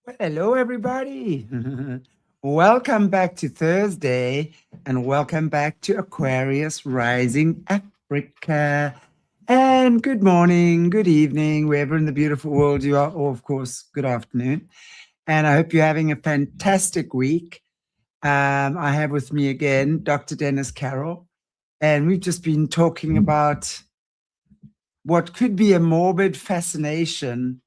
Well, hello, everybody. Welcome back to Thursday and welcome back to Aquarius Rising Africa. And good morning, good evening, wherever in the beautiful world you are, or of course, good afternoon. And I hope you're having a fantastic week. I have with me again Dr. Dennis Carroll, and we've just been talking about what could be a morbid fascination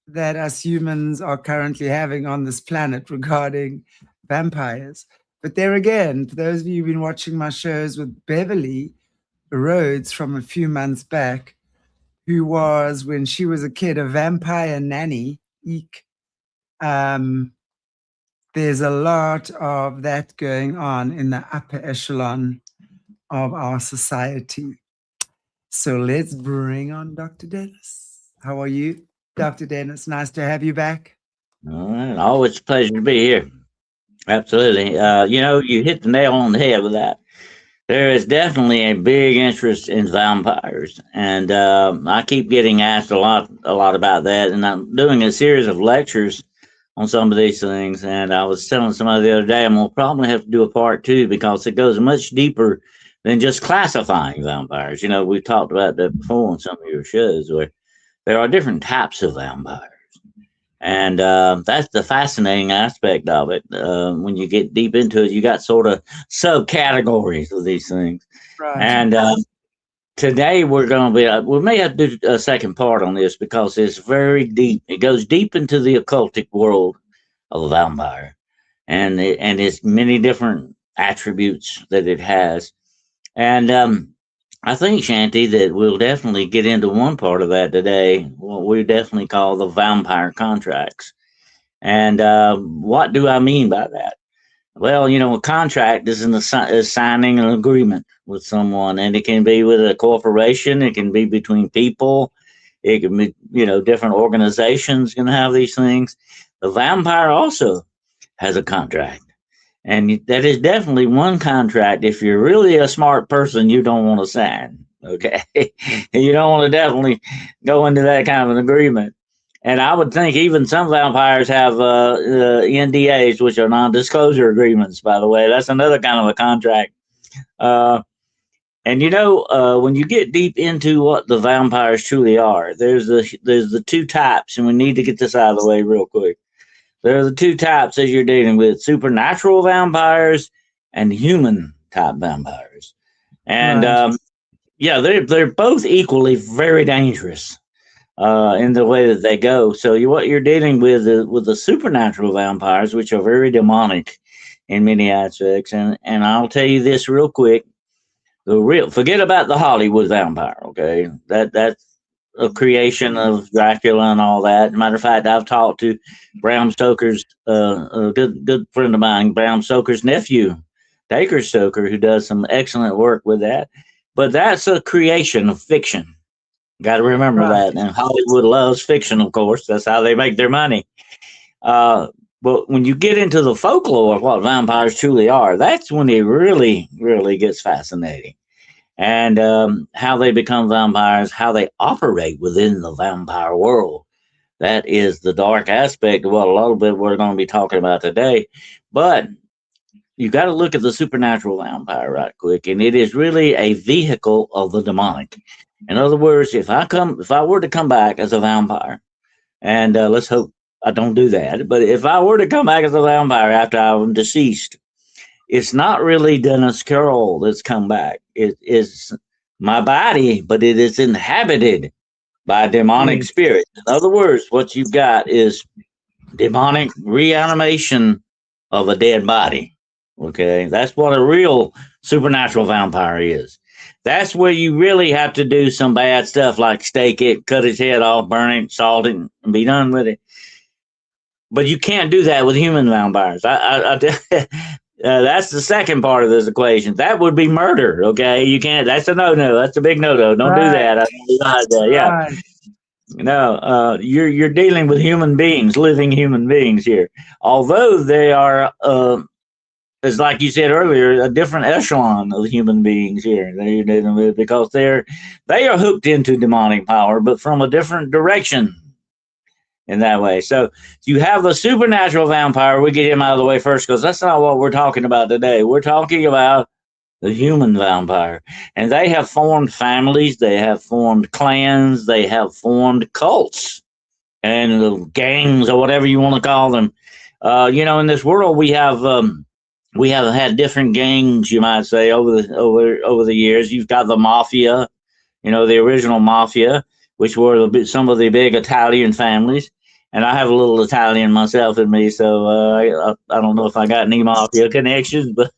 that us humans are currently having on this planet regarding vampires. But there again, for those of you who've been watching my shows with Beverly Rhodes from a few months back, who was, when she was a kid, a vampire nanny, eek, um, there's a lot of that going on in the upper echelon of our society. So let's bring on Dr. Dennis. How are you, Dr. Dennis? Nice to have you back. All right. Always a pleasure to be here. Absolutely. You hit the nail on the head with that. There is definitely a big interest in vampires, and I keep getting asked a lot about that. And I'm doing a series of lectures on some of these things. And I was telling somebody the other day, I'm gonna probably have to do a part two because it goes much deeper than just classifying vampires. We've talked about that before on some of your shows, where there are different types of vampires. And that's the fascinating aspect of it. When you get deep into it, you got sort of subcategories of these things. Right. And today we're going to be, we may have to do a second part on this because it's very deep. It goes deep into the occultic world of a vampire and its many different attributes that it has. And I think, Shanti, that we'll definitely get into one part of that today, what we definitely call the vampire contracts. And what do I mean by that? Well, a contract is signing an agreement with someone, and it can be with a corporation, it can be between people, it can be, different organizations can have these things. The vampire also has a contract. And that is definitely one contract. If you're really a smart person, you don't want to sign. Okay. You don't want to definitely go into that kind of an agreement. And I would think even some vampires have NDAs, which are non disclosure agreements, by the way. That's another kind of a contract. Uh, and when you get deep into what the vampires truly are, there's the two types, and we need to get this out of the way real quick. There are the two types as you're dealing with supernatural vampires and human type vampires. And Right. yeah, they're both equally very dangerous in the way that they go. So what you're dealing with the supernatural vampires, which are very demonic in many aspects. And I'll tell you this real quick: the real forget about the Hollywood vampire. Okay, that's a creation of Dracula and all that. Matter of fact, I've talked to Bram Stoker's a good friend of mine, Bram Stoker's nephew, Dacre Stoker, who does some excellent work with that. But that's a creation of fiction. Got to remember Right. that. And Hollywood loves fiction, of course. That's how they make their money. Uh, but when you get into the folklore of what vampires truly are, that's when it really, really gets fascinating. And how they become vampires, how they operate within the vampire world. That is the dark aspect of what a little bit we're going to be talking about today. But you got to look at the supernatural vampire right quick, and it is really a vehicle of the demonic. In other words, if I were to come back as a vampire, and let's hope I don't do that, but if I were to come back as a vampire after I'm deceased, it's not really Dennis Carroll that's come back. It is my body, but it is inhabited by demonic Yes. spirits. In other words, what you've got is demonic reanimation of a dead body. Okay, that's what a real supernatural vampire is. That's where you really have to do some bad stuff like stake it, cut its head off, burn it, salt it, and be done with it. But you can't do that with human vampires. That's the second part of this equation. That would be murder. Okay, you can't. That's a no-no. That's a big no-no. Don't do Right. that. I don't do that. Yeah, Right. no. You're dealing with human beings, living human beings here. Although they are, as like you said earlier, a different echelon of human beings here that you're dealing with because they are hooked into demonic power, but from a different direction. in that way. So you have a supernatural vampire. We get him out of the way first because that's not what we're talking about today. We're talking about the human vampire. And they have formed families, they have formed clans, they have formed cults and gangs or whatever you want to call them. In this world we have had different gangs, you might say, over the years. You've got the mafia, the original mafia, which were some of the big Italian families. And I have a little Italian myself in me, so I don't know if I got any mafia connections, but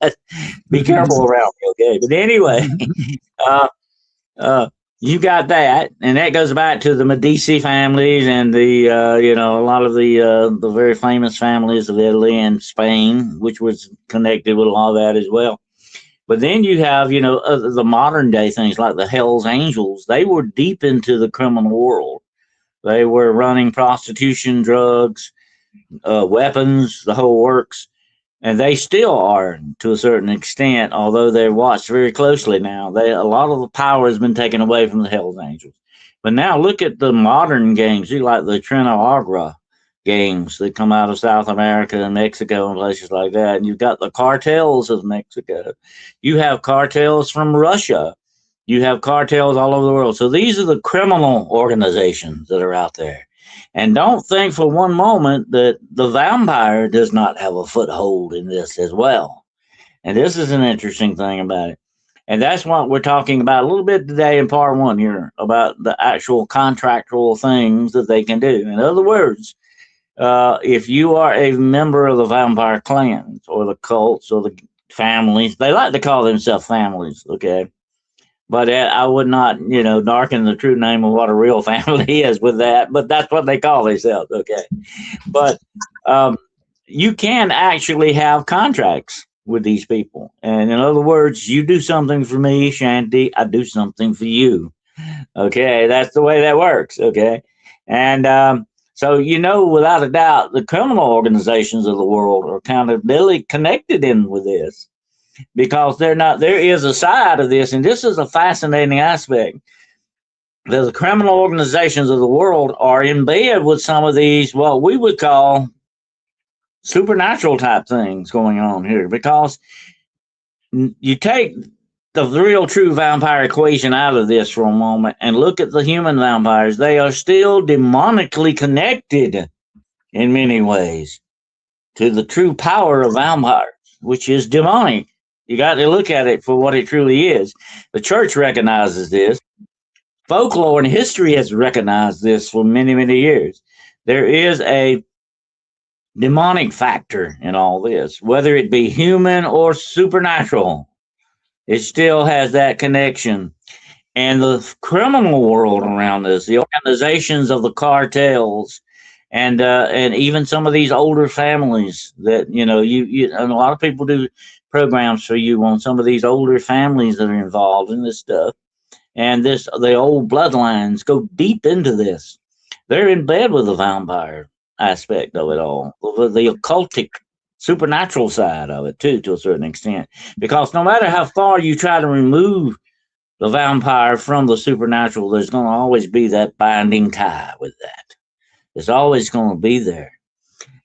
be careful around me, okay? But anyway, uh, you got that, and that goes back to the Medici families and a lot of the very famous families of Italy and Spain, which was connected with a lot of that as well. But then you have, the modern day things like the Hell's Angels. They were deep into the criminal world. They were running prostitution, drugs, weapons, the whole works. And they still are to a certain extent, although they're watched very closely now. A lot of the power has been taken away from the Hell's Angels. But now look at the modern gangs, like the Trinidad gangs that come out of South America and Mexico and places like that. And you've got the cartels of Mexico. You have cartels from Russia. You have cartels all over the world. So these are the criminal organizations that are out there. And don't think for one moment that the vampire does not have a foothold in this as well. And this is an interesting thing about it. And that's what we're talking about a little bit today in part one here, about the actual contractual things that they can do. In other words, if you are a member of the vampire clans or the cults or the families, they like to call themselves families, okay? But I would not, darken the true name of what a real family is with that. But that's what they call themselves, okay? But you can actually have contracts with these people. And in other words, you do something for me, Shanti, I do something for you. Okay, that's the way that works, okay? And so, without a doubt, the criminal organizations of the world are kind of really connected in with this. Because there is a side of this, and this is a fascinating aspect. The criminal organizations of the world are in bed with some of these, what we would call supernatural type things going on here. Because you take the real true vampire equation out of this for a moment and look at the human vampires. They are still demonically connected in many ways to the true power of vampires, which is demonic. You got to look at it for what it truly is. The church recognizes this. Folklore and history has recognized this for many, many years. There is a demonic factor in all this, whether it be human or supernatural. It still has that connection. And the criminal world around us, the organizations of the cartels, and even some of these older families that you and a lot of people do programs for you on some of these older families that are involved in this stuff. And the old bloodlines go deep into this. They're in bed with the vampire aspect of it all, the occultic, supernatural side of it too, to a certain extent. Because no matter how far you try to remove the vampire from the supernatural, there's going to always be that binding tie with that. It's always going to be there.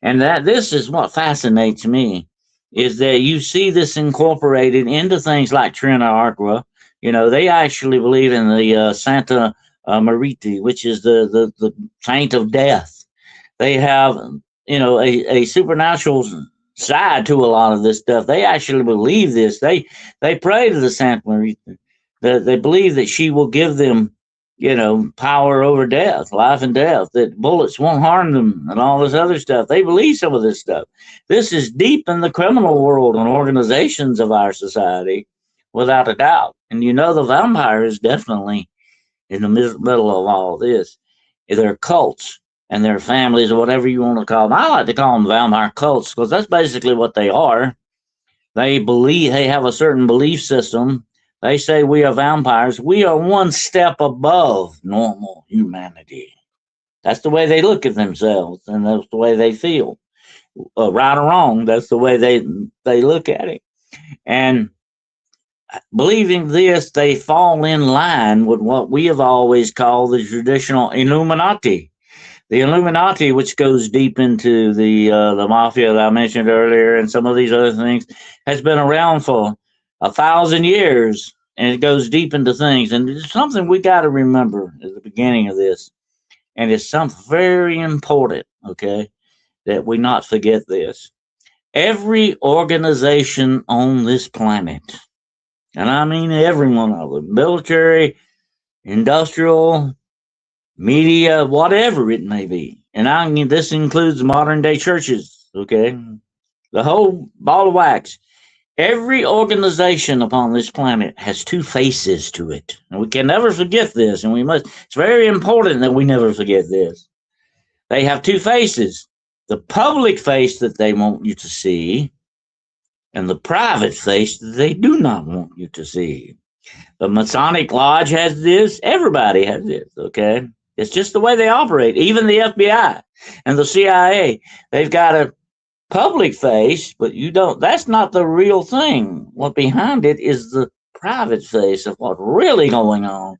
And this is what fascinates me, is that you see this incorporated into things like Trinidad. They actually believe in the Santa Mariti, which is the saint of death. They have, a supernatural side to a lot of this stuff. They actually believe this. They pray to the Santa Marita. They believe that she will give them, power over death, life and death, that bullets won't harm them and all this other stuff. They believe some of this stuff. This is deep in the criminal world and organizations of our society, without a doubt. And the vampire is definitely in the middle of all this. They're cults and their families or whatever you want to call them. I like to call them vampire cults because that's basically what they are. They have a certain belief system. They say we are vampires. We are one step above normal humanity. That's the way they look at themselves, and that's the way they feel. Right or wrong, that's the way they look at it. And believing this, they fall in line with what we have always called the traditional Illuminati. The Illuminati, which goes deep into the mafia that I mentioned earlier, and some of these other things, has been around for 1,000 years, and it goes deep into things. And it's something we got to remember at the beginning of this, and it's something very important. Okay, that we not forget this. Every organization on this planet, and I mean every one of them, military, industrial, media, whatever it may be. And I mean, this includes modern day churches, okay? The whole ball of wax. Every organization upon this planet has two faces to it. And we can never forget this. And it's very important that we never forget this. They have two faces: the public face that they want you to see, and the private face that they do not want you to see. The Masonic Lodge has this. Everybody has this, okay? It's just the way they operate. Even the FBI and the CIA, they've got a public face, but you don't, that's not the real thing. What behind it is the private face of what's really going on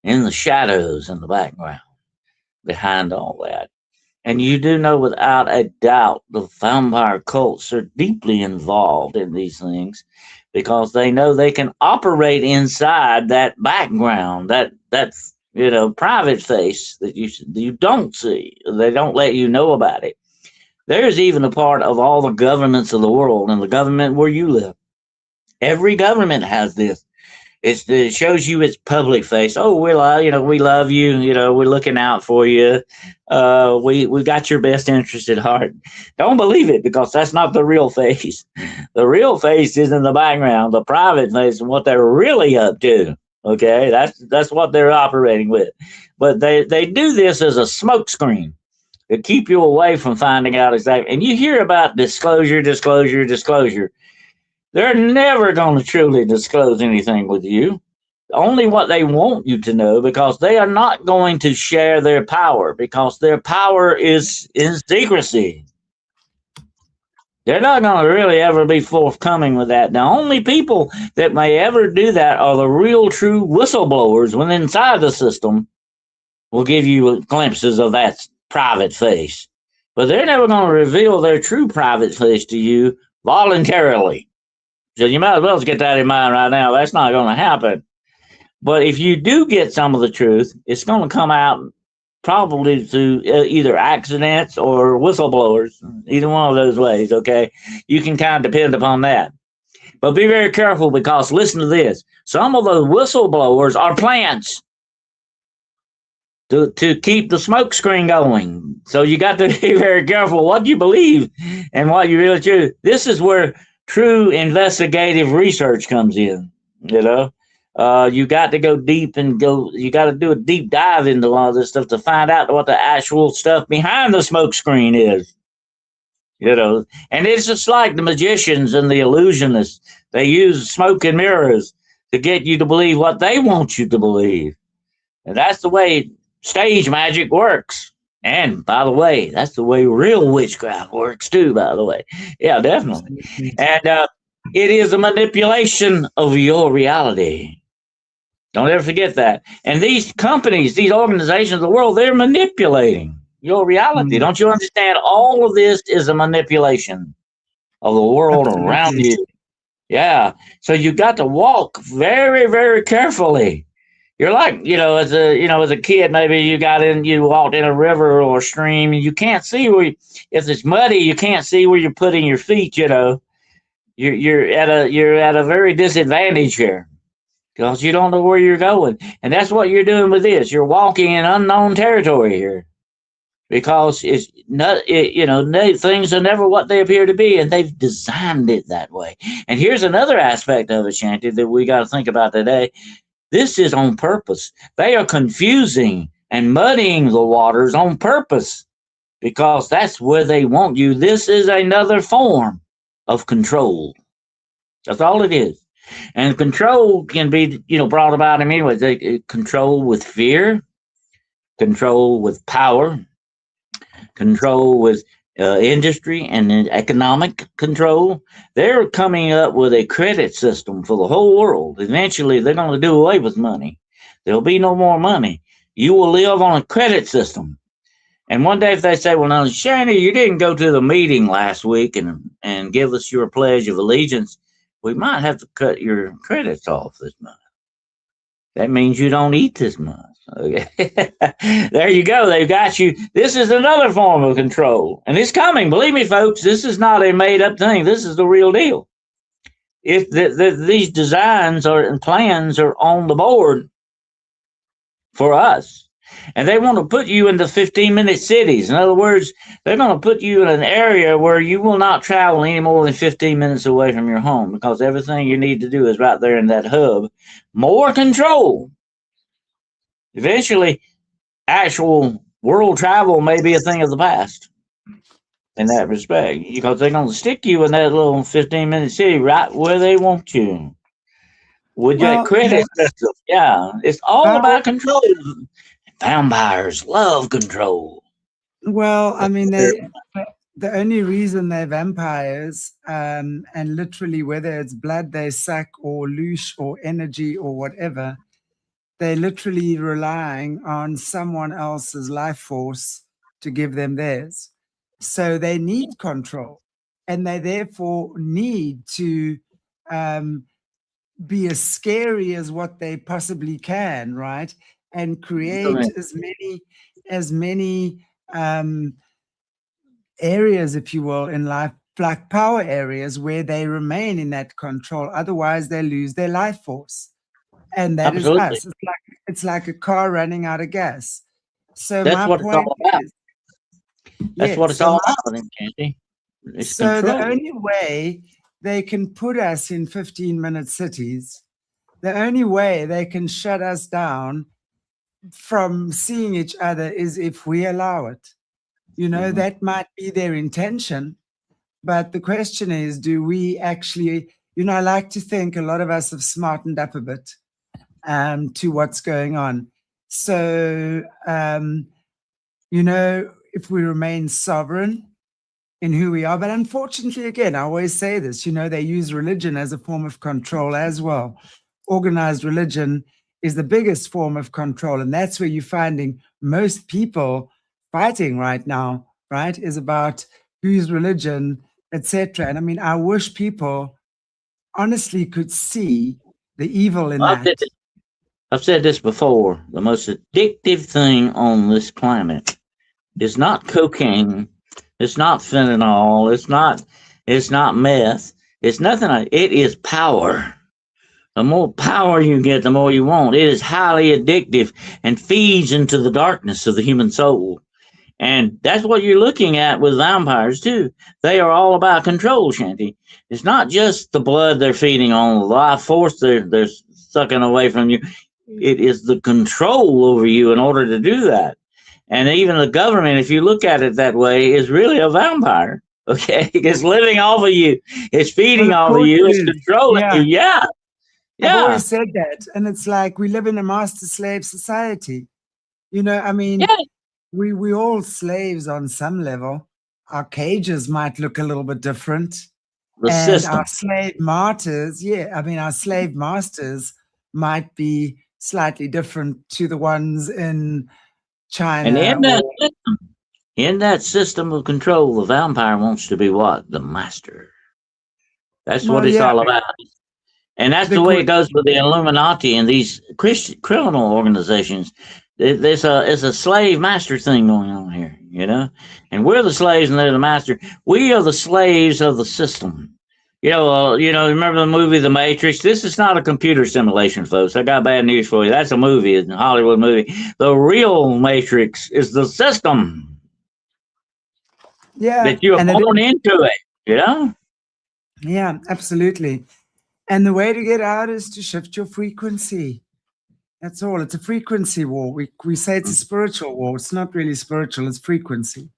in the shadows in the background behind all that. And you do know without a doubt the vampire cults are deeply involved in these things because they know they can operate inside that background, that's private face that you don't see. They don't let you know about it. There's even a part of all the governments of the world and the government where you live. Every government has this. It shows you its public face. Oh, we love you. We're looking out for you. We got your best interest at heart. Don't believe it, because that's not the real face. The real face is in the background. The private face is what they're really up to. Okay, that's what they're operating with. But they do this as a smokescreen to keep you away from finding out exactly. And you hear about disclosure. They're never going to truly disclose anything with you. Only what they want you to know, because they are not going to share their power, because their power is in secrecy. They're not going to really ever be forthcoming with that. The only people that may ever do that are the real true whistleblowers when inside the system will give you glimpses of that private face. But they're never going to reveal their true private face to you voluntarily. So you might as well get that in mind right now. That's not going to happen. But if you do get some of the truth, it's going to come out probably through either accidents or whistleblowers, either one of those ways, okay? You can kind of depend upon that. But be very careful, because listen to this. Some of those whistleblowers are plants to keep the smoke screen going. So you got to be very careful what you believe and what you really choose. This is where true investigative research comes in. You got to go deep you got to do a deep dive into a lot of this stuff to find out what the actual stuff behind the smoke screen is. And it's just like the magicians and the illusionists. They use smoke and mirrors to get you to believe what they want you to believe. And that's the way stage magic works. And by the way, that's the way real witchcraft works too, by the way. Yeah, definitely. And it is a manipulation of your reality. Don't ever forget that. And these companies, these organizations of the world, they're manipulating your reality. Don't you understand? All of this is a manipulation of the world around you. Yeah. So you got to walk very, very carefully. You're like, as a kid, maybe you walked in a river or a stream, and you can't see if it's muddy, you can't see where you're putting your feet. You're at a very disadvantage here, because you don't know where you're going. And that's what you're doing with this. You're walking in unknown territory here, because it's not, things are never what they appear to be, and they've designed it that way. And here's another aspect of it, Shanti, that we got to think about today. This is on purpose. They are confusing and muddying the waters on purpose, because that's where they want you. This is another form of control. That's all it is. And control can be, brought about in many ways. Control with fear, control with power, control with industry and economic control. They're coming up with a credit system for the whole world. Eventually, they're going to do away with money. There'll be no more money. You will live on a credit system. And one day if they say, well, now, Shanny, you didn't go to the meeting last week and give us your pledge of allegiance, we might have to cut your credits off this month. That means you don't eat this month. Okay. There you go. They've got you. This is another form of control. And it's coming. Believe me, folks, this is not a made up thing. This is the real deal. If these designs and plans are on the board for us, and they want to put you into 15-minute cities. In other words, they're going to put you in an area where you will not travel any more than 15 minutes away from your home because everything you need to do is right there in that hub. More control. Eventually, actual world travel may be a thing of the past in that respect because they're going to stick you in that little 15-minute city right where they want you. With that credit system. Yeah, it's all about control. Vampires love control. Well, I mean, the only reason they're vampires, and literally whether it's blood they suck or loosh or energy or whatever, they're literally relying on someone else's life force to give them theirs. So they need control, and they therefore need to be as scary as what they possibly can, right? And create as many areas, if you will, in life, like power areas where they remain in that control. Otherwise, they lose their life force. And that is us. It's like a car running out of gas. So that's what it's all about. That's what it's all about, Candy. So the only way they can put us in 15-minute cities, the only way they can shut us down from seeing each other is if we allow it. You know, that might be their intention, but the question is, do we actually, you know, I like to think a lot of us have smartened up a bit to what's going on. So, you know, if we remain sovereign in who we are, but unfortunately, again, I always say this, you know, they use religion as a form of control as well. Organized religion is the biggest form of control, and that's where you're finding most people fighting right now, right, is about whose religion, etc. And I mean, I wish people honestly could see the evil in that. I've said this before. The most addictive thing on this planet is not cocaine. It's not fentanyl. It's not meth. It's nothing. It is power. The more power you get, the more you want. It is highly addictive and feeds into the darkness of the human soul. And that's what you're looking at with vampires, too. They are all about control, Shanty. It's not just the blood they're feeding on, the life force they're sucking away from you. It is the control over you in order to do that. And even the government, if you look at it that way, is really a vampire. Okay? It's living off of you. It's feeding off of you. It's controlling you. Yeah. I've always said that. And it's like we live in a master-slave society. You know, I mean, we all slaves on some level. Our cages might look a little bit different. Our slave martyrs, our slave masters might be slightly different to the ones in China. And in that system of control, the vampire wants to be what? The master. That's what it's all about. And that's the way it goes with the Illuminati and these Christian criminal organizations. It's a slave master thing going on here, you know? And we're the slaves and they're the master. We are the slaves of the system. You know, remember the movie The Matrix? This is not a computer simulation, folks. I got bad news for you. That's a movie, a Hollywood movie. The real Matrix is the system. Yeah. That you're born into it, you know? Yeah, absolutely. And the way to get out is to shift your frequency. That's all. It's a frequency war. We say it's a spiritual war. It's not really spiritual. It's frequency.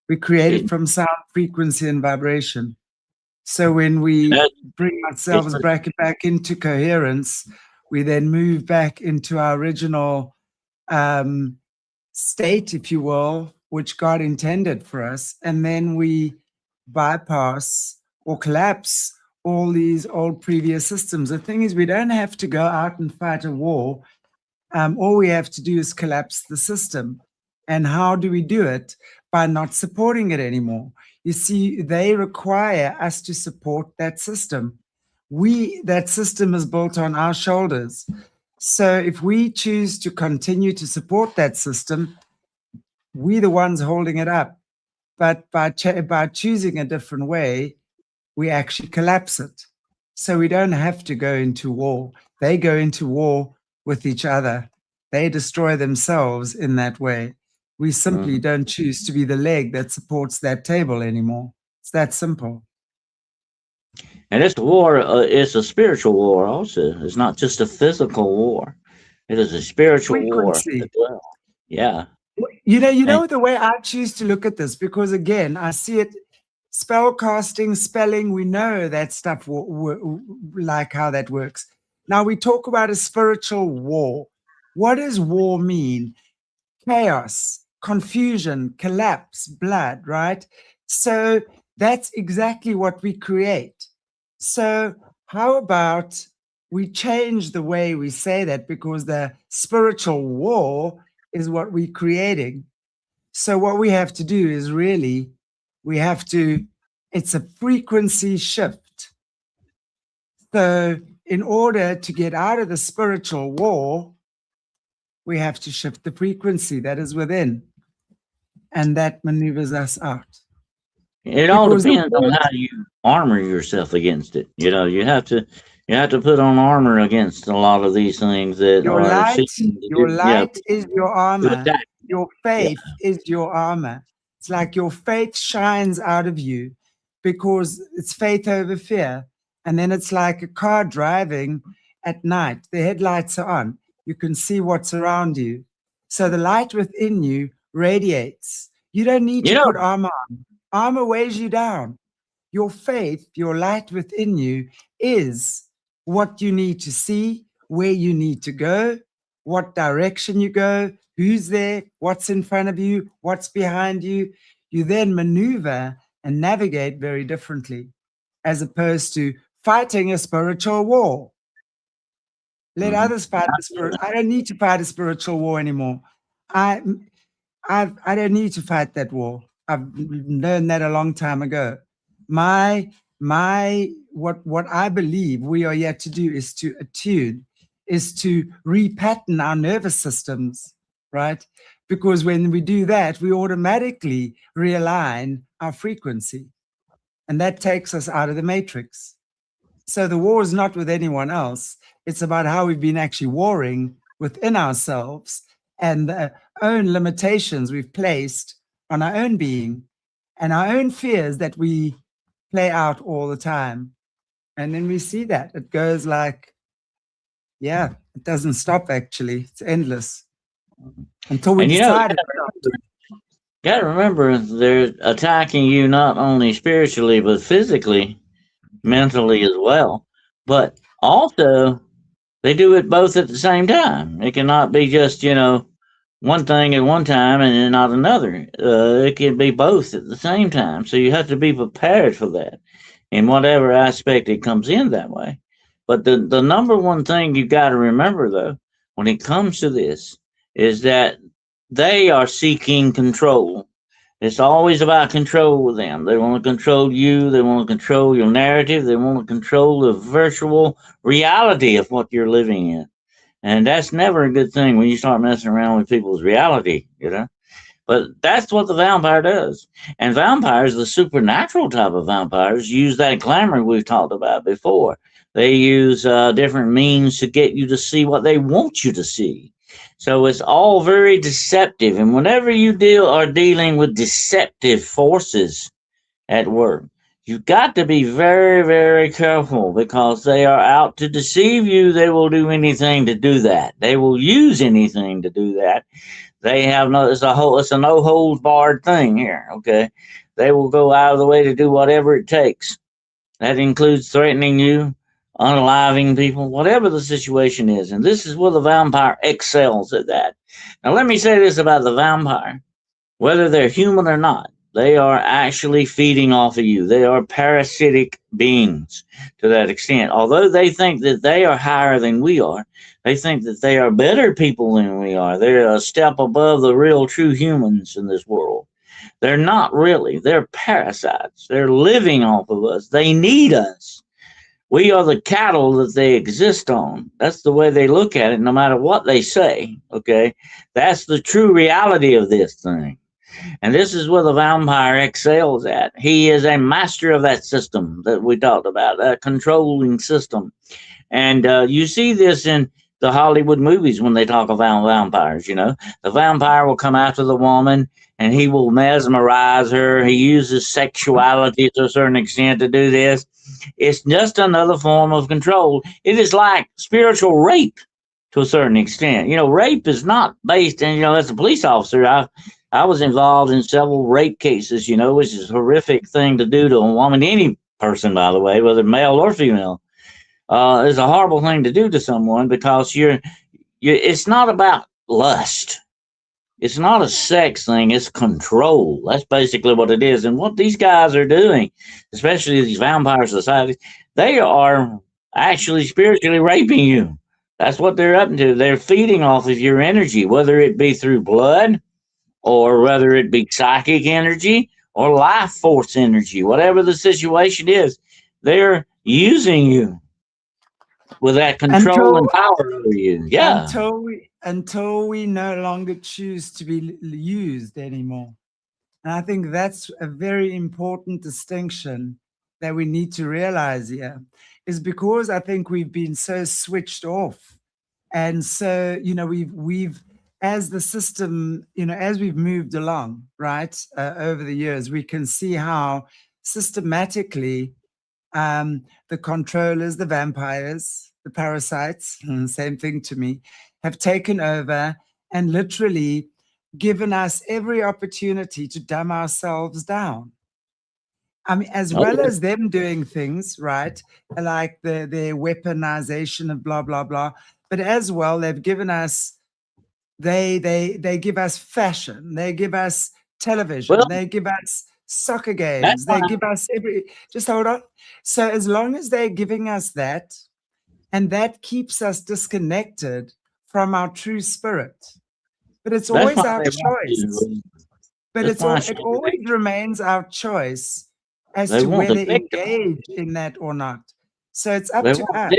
We create it from sound, frequency, and vibration. So when we bring ourselves back into coherence, we then move back into our original state, if you will, which God intended for us. And then we bypass or collapse all these old previous systems. The thing is, we don't have to go out and fight a war. All we have to do is collapse the system. And how do we do it? By not supporting it anymore. You see, they require us to support that system. That system is built on our shoulders. So if we choose to continue to support that system, we're the ones holding it up. But by choosing a different way, we actually collapse it. So we don't have to go into war. They go into war with each other. They destroy themselves in that way. We simply don't choose to be the leg that supports that table anymore. It's that simple. And this war is a spiritual war also. It's not just a physical war. It is a spiritual war Frequency. as well. Yeah. You And know the way I choose to look at this, because again, I see it spell casting, spelling, we know that stuff, like how that works. Now we talk about a spiritual war. What does war mean? Chaos, confusion, collapse, blood, right? So that's exactly what we create. So how about we change the way we say that, because the spiritual war is what we're creating. So what we have to do is really, it's a frequency shift. So in order to get out of the spiritual war, we have to shift the frequency that is within. And that maneuvers us out. it all depends on how you armor yourself against it. You know, you have to put on armor against a lot of these things that Your are light, seeking to your do, light is your to armor. attack. Your Yeah. faith is your armor. It's like your faith shines out of you, because it's faith over fear. And then it's like a car driving at night. The headlights are on. You can see what's around you. So the light within you radiates. You don't need You to know, put armor on. Armor weighs you down. Your faith, your light within you, is what you need to see, where you need to go, what direction you go, who's there, what's in front of you, what's behind you. You then maneuver and navigate very differently, as opposed to fighting a spiritual war. Let others fight the spirit. I don't need to fight a spiritual war anymore. I don't need to fight that war. I've learned that a long time ago. What I believe we are yet to do is to attune, is to repattern our nervous systems, right? Because when we do that, we automatically realign our frequency, and that takes us out of the matrix. So the war is not with anyone else. It's about how we've been actually warring within ourselves, and the own limitations we've placed on our own being, and our own fears that we play out all the time. And then we see that it goes like, yeah, it doesn't stop actually. It's endless until we and decide it. got to remember they're attacking you not only spiritually but physically, mentally as well. But also, they do it both at the same time. It cannot be just, one thing at one time and then not another. It can be both at the same time. So you have to be prepared for that in whatever aspect it comes in that way. But the number one thing you got to remember, though, when it comes to this, is that they are seeking control. It's always about control with them. They want to control you. They want to control your narrative. They want to control the virtual reality of what you're living in. And that's never a good thing when you start messing around with people's reality, But that's what the vampire does. And vampires, the supernatural type of vampires, use that glamour we've talked about before. They use different means to get you to see what they want you to see. So it's all very deceptive. And whenever you are dealing with deceptive forces at work, you've got to be very, very careful, because they are out to deceive you. They will do anything to do that. They will use anything to do that. They have it's a no holds barred thing here. Okay. They will go out of the way to do whatever it takes. That includes threatening you, unaliving people, whatever the situation is. And this is where the vampire excels at that. Now, let me say this about the vampire, whether they're human or not. They are actually feeding off of you. They are parasitic beings to that extent. Although they think that they are higher than we are, they think that they are better people than we are. They're a step above the real true humans in this world. They're not really. They're parasites. They're living off of us. They need us. We are the cattle that they exist on. That's the way they look at it, no matter what they say. Okay. That's the true reality of this thing. And this is where the vampire excels at. He is a master of that system that we talked about, that controlling system. And you see this in the Hollywood movies when they talk about vampires. The vampire will come after the woman and he will mesmerize her. He uses sexuality to a certain extent to do this. It's just another form of control. It is like spiritual rape to a certain extent. Rape is not based in, as a police officer, I was involved in several rape cases, which is a horrific thing to do to a woman, any person, by the way, whether male or female. It's a horrible thing to do to someone because it's not about lust. It's not a sex thing. It's control. That's basically what it is. And what these guys are doing, especially these vampire societies, they are actually spiritually raping you. That's what they're up to. They're feeding off of your energy, whether it be through blood or whether it be psychic energy or life force energy, whatever the situation is. They're using you with that control and power over you. Yeah. Until we no longer choose to be used anymore. And I think that's a very important distinction that we need to realize here, is because I think we've been so switched off. And so, we've as the system, as we've moved along, right, over the years, we can see how systematically the controllers, the vampires, the parasites, same thing to me, have taken over and literally given us every opportunity to dumb ourselves down. I mean, as well as them doing things, right, like their weaponization of blah, blah, blah, but as well, they've given us, they give us fashion, they give us television, they give us soccer games, they give us just hold on. So as long as they're giving us that, and that keeps us disconnected from our true spirit, but it's always our choice. But it always remains our choice as to whether engage in that or not. So it's up to us.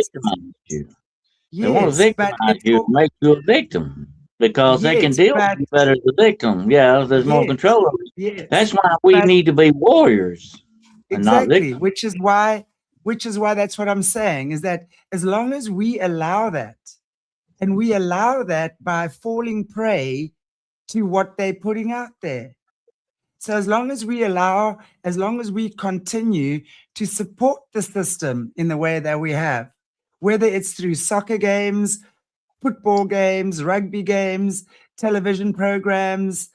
They want to victimize you, make you a victim, because they can deal with you better as a victim. Yeah, there's more control over you. Yes, that's why we need to be warriors. Exactly, which is why that's what I'm saying, is that as long as we allow that, and we allow that by falling prey to what they're putting out there. So as long as we continue to support the system in the way that we have, whether it's through soccer games, football games, rugby games, television programs,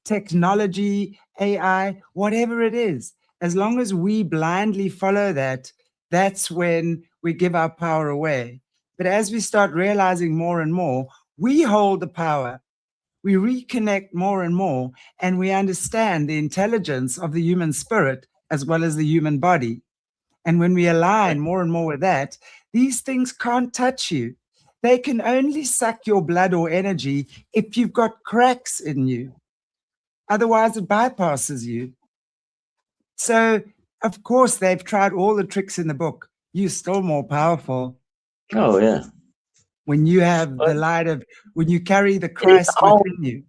technology, AI, whatever it is, as long as we blindly follow that, that's when we give our power away. But as we start realizing more and more, we hold the power. We reconnect more and more, and we understand the intelligence of the human spirit as well as the human body. And when we align more and more with that, these things can't touch you. They can only suck your blood or energy if you've got cracks in you. Otherwise, it bypasses you. So, of course, they've tried all the tricks in the book. You're still more powerful. Oh, yeah. When you have the light of, when you carry the Christ within you.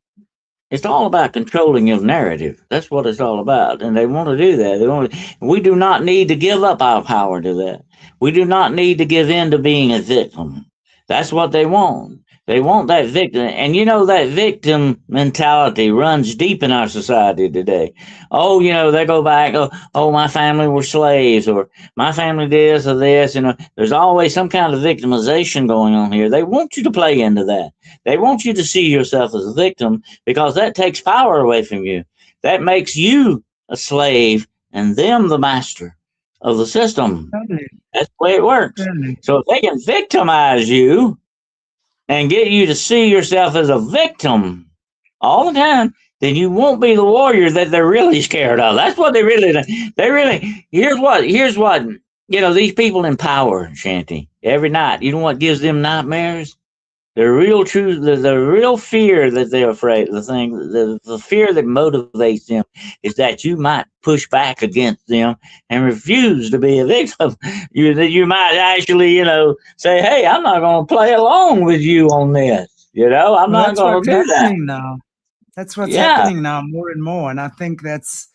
It's all about controlling your narrative. That's what it's all about. And they want to do that. We do not need to give up our power to that. We do not need to give in to being a victim. That's what they want. They want that victim. And that victim mentality runs deep in our society today. Oh, they go back, oh, my family were slaves, or my family this or this. There's always some kind of victimization going on here. They want you to play into that. They want you to see yourself as a victim, because that takes power away from you. That makes you a slave and them the master of the system. That's the way it works. So if they can victimize you and get you to see yourself as a victim all the time, then you won't be the warrior that they're really scared of. That's what here's what, these people in power, Shanty, every night. You know what gives them nightmares? The real truth, the real fear that they're afraid, the fear that motivates them is that you might push back against them and refuse to be a victim. You might actually, say, hey, I'm not going to play along with you on this. I'm Well, not that's going what's to do that. happening now. That's what's Yeah. happening now more and more. And I think that's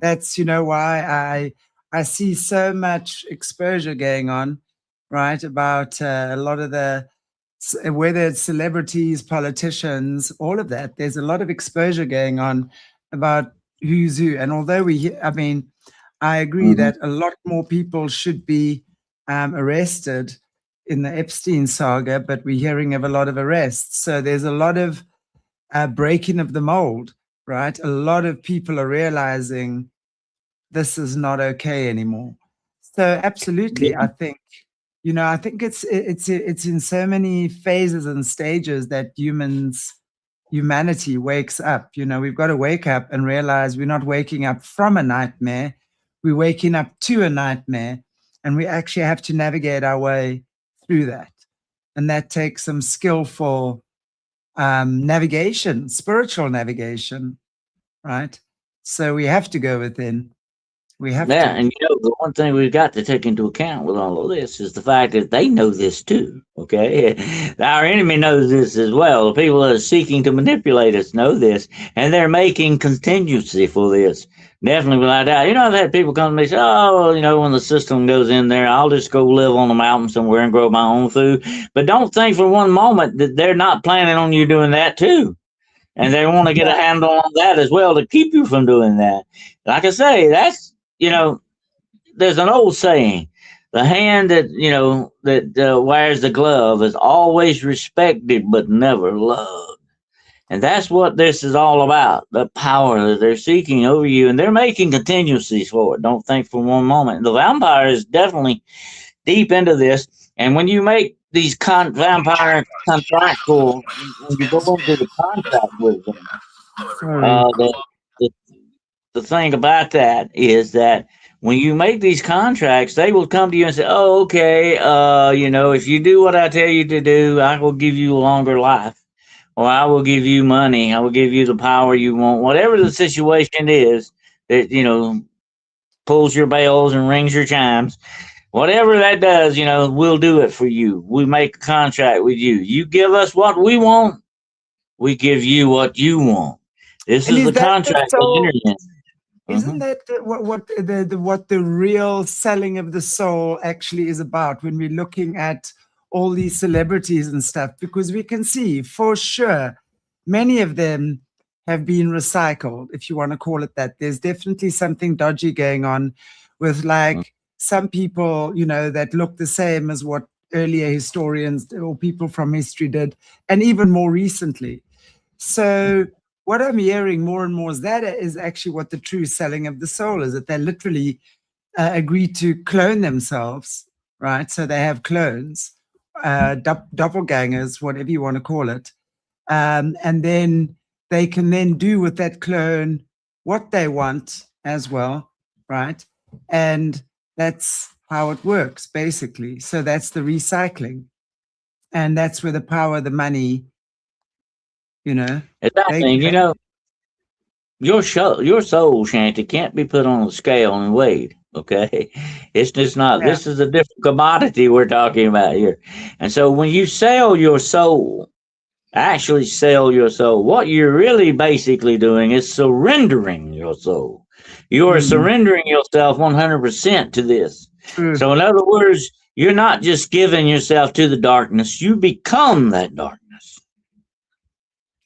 why I see so much exposure going on, right? About a lot of whether it's celebrities, politicians, all of that. There's a lot of exposure going on about who's who. And although I agree that a lot more people should be arrested in the Epstein saga, but we're hearing of a lot of arrests. So there's a lot of breaking of the mold, right? A lot of people are realizing this is not okay anymore. So absolutely, I think it's in so many phases and stages that humanity wakes up. We've got to wake up and realize we're not waking up from a nightmare, we're waking up to a nightmare, and we actually have to navigate our way through that. And that takes some skillful navigation, spiritual navigation, right? So we have to go within. We have Yeah, to. and the one thing we've got to take into account with all of this is the fact that they know this too. Okay, our enemy knows this as well. The people that are seeking to manipulate us know this, and they're making contingency for this. Definitely, without doubt. I've had people come to me and say, "Oh, when the system goes in there, I'll just go live on the mountain somewhere and grow my own food." But don't think for one moment that they're not planning on you doing that too. And they want to get a handle on that as well to keep you from doing that. Like I say, that's there's an old saying: the hand that wears the glove is always respected but never loved. And that's what this is all about: the power that they're seeking over you, and they're making contingencies for it. Don't think for one moment. The vampire is definitely deep into this, and when you make these vampire contractual, when you go into the contract with them, Sorry. the the thing about that is that when you make these contracts, they will come to you and say, "Oh, okay, if you do what I tell you to do, I will give you a longer life, or I will give you money, I will give you the power you want, whatever the situation is that pulls your bells and rings your chimes." Whatever that does, we'll do it for you. We make a contract with you. You give us what we want, we give you what you want. This And is is the that contract they so? entered in. Isn't that what the real selling of the soul actually is about when we're looking at all these celebrities and stuff? Because we can see for sure many of them have been recycled, if you want to call it that. There's definitely something dodgy going on with some people, that look the same as what earlier historians or people from history did, and even more recently. So what I'm hearing more and more is actually what the true selling of the soul is, that they literally agree to clone themselves, right? So they have clones, doppelgangers, whatever you want to call it. And then they can then do with that clone what they want as well, right? And that's how it works, basically. So that's the recycling. And that's where the power, the money, Exactly. Your soul, Shanty, can't be put on a scale and weighed. Okay, it's just not. Yeah. This is a different commodity we're talking about here. And so when you sell your soul, actually sell your soul, what you're really basically doing is surrendering your soul. You are surrendering yourself 100% to this. True. So in other words, you're not just giving yourself to the darkness; you become that darkness.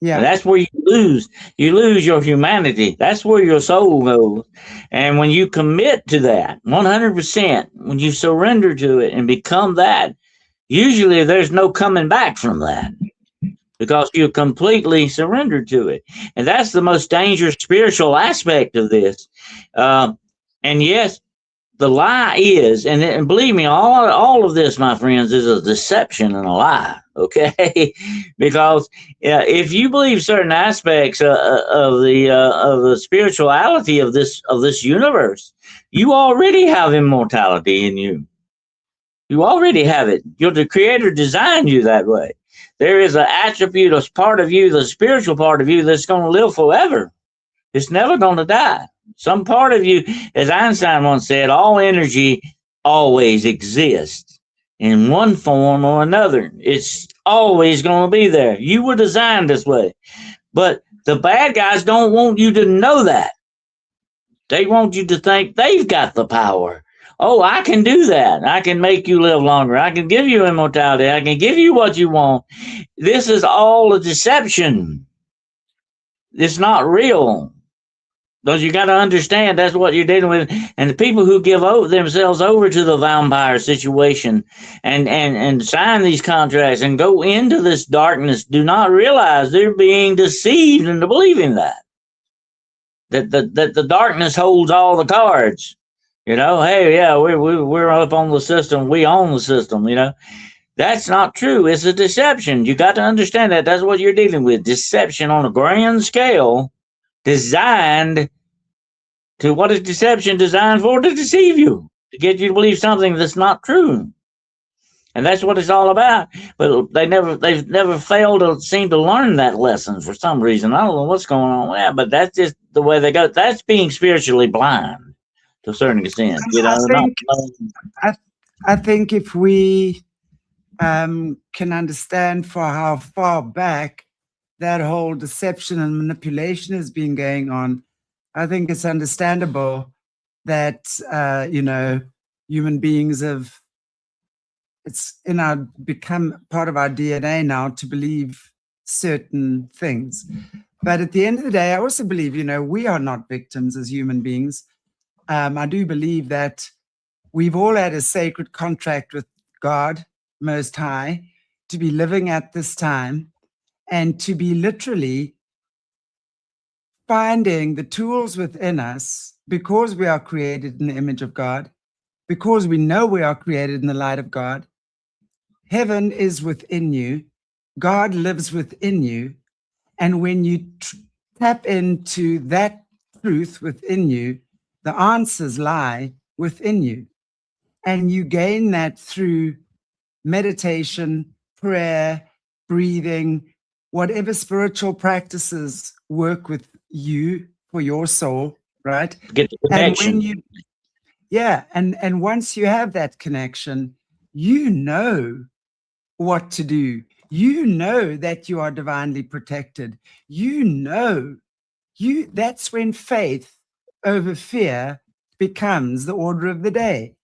Yeah. And that's where you lose your humanity. That's where your soul goes. And when you commit to that 100%, when you surrender to it and become that, usually there's no coming back from that because you completely surrender to it. And that's the most dangerous spiritual aspect of this. And yes, the lie is, and believe me, all of this, my friends, is a deception and a lie. Okay, because if you believe certain aspects of the spirituality of this universe, you already have immortality in you. You already have it. The Creator designed you that way. There is an attribute, a part of you, the spiritual part of you, that's going to live forever. It's never going to die. Some part of you, as Einstein once said, all energy always exists in one form or another. It's always going to be there. You were designed this way. But the bad guys don't want you to know that. They want you to think they've got the power. Oh, I can do that. I can make you live longer. I can give you immortality. I can give you what you want. This is all a deception. It's not real. Because you got to understand that's what you're dealing with. And the people who give themselves over to the vampire situation and sign these contracts and go into this darkness do not realize they're being deceived into believing that the darkness holds all the cards. You know, hey, yeah, we're up on the system. We own the system, you know. That's not true. It's a deception. You got to understand that. That's what you're dealing with. Deception on a grand scale, designed to what is deception designed for? To deceive you, to get you to believe something that's not true. And that's what it's all about. But they've never failed to seem to learn that lesson for some reason. I don't know what's going on with that, but that's just the way they go. That's being spiritually blind to a certain extent. You know, I think if we can understand for how far back that whole deception and manipulation has been going on, I think it's understandable that human beings become part of our DNA now to believe certain things. But at the end of the day, I also believe, we are not victims as human beings. I do believe that we've all had a sacred contract with God Most High to be living at this time and to be literally finding the tools within us, because we are created in the image of God, because we know we are created in the light of God. Heaven is within you. God lives within you. And when you tap into that truth within you, the answers lie within you. And you gain that through meditation, prayer, breathing, whatever spiritual practices work with you for your soul, right? Get the connection. And once you have that connection, you know what to do. You know that you are divinely protected. That's when faith over fear becomes the order of the day.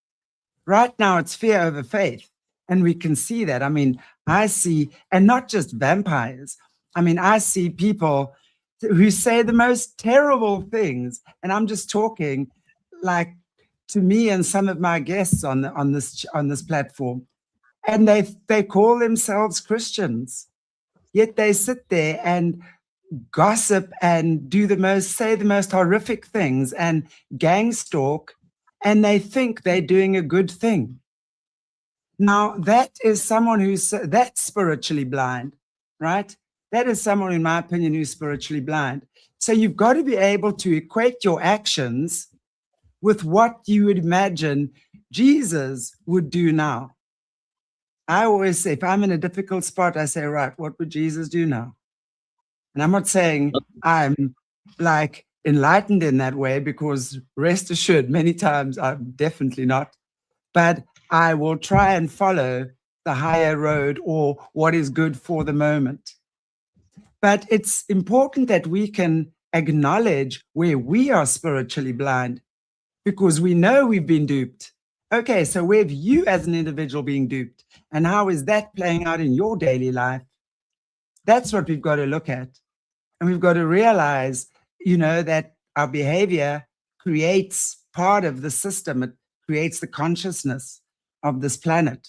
Right now, it's fear over faith. And we can see that. I mean, I see, and not just vampires. I mean, I see people who say the most terrible things. And I'm just talking like to me and some of my guests on this platform. And they call themselves Christians. Yet they sit there and gossip and say the most horrific things and gang stalk, and they think they're doing a good thing. Now, that is someone that's spiritually blind, right? That is someone, in my opinion, who's spiritually blind. So you've got to be able to equate your actions with what you would imagine Jesus would do now. I always say, if I'm in a difficult spot, I say, right, what would Jesus do now? And I'm not saying I'm like enlightened in that way, because rest assured, many times I'm definitely not. But I will try and follow the higher road or what is good for the moment. But it's important that we can acknowledge where we are spiritually blind, because we know we've been duped. Okay, so where have you as an individual been duped? And how is that playing out in your daily life? That's what we've got to look at. And we've got to realize, that our behavior creates part of the system. It creates the consciousness of this planet.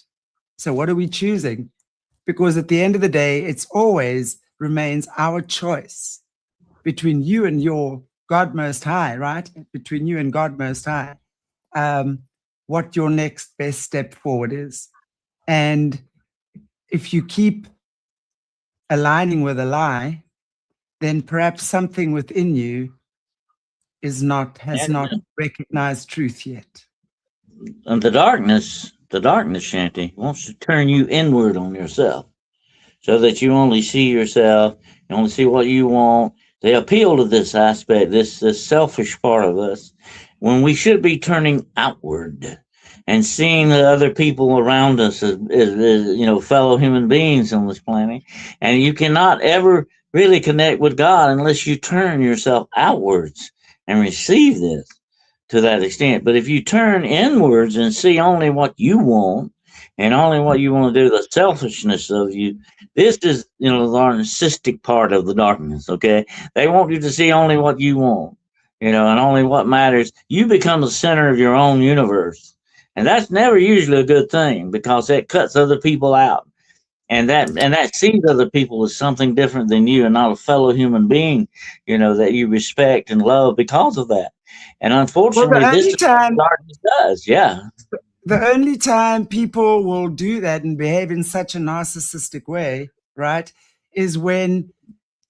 So what are we choosing? Because at the end of the day, it's always remains our choice between you and your God Most High, right? Between you and God Most High, what your next best step forward is. And if you keep aligning with a lie, then perhaps something within you has not recognized truth yet. And the darkness, Shanti, wants to turn you inward on yourself so that you only see yourself, you only see what you want. They appeal to this aspect, this selfish part of us, when we should be turning outward and seeing the other people around us as fellow human beings on this planet. And you cannot ever really connect with God unless you turn yourself outwards and receive this to that extent. But if you turn inwards and see only what you want and only what you want to do, the selfishness of you, this is, the narcissistic part of the darkness, okay? They want you to see only what you want, and only what matters. You become the center of your own universe. And that's never usually a good thing because it cuts other people out. And that sees other people as something different than you and not a fellow human being, that you respect and love because of that. And unfortunately, this is what darkness does. Yeah. The only time people will do that and behave in such a narcissistic way, right, is when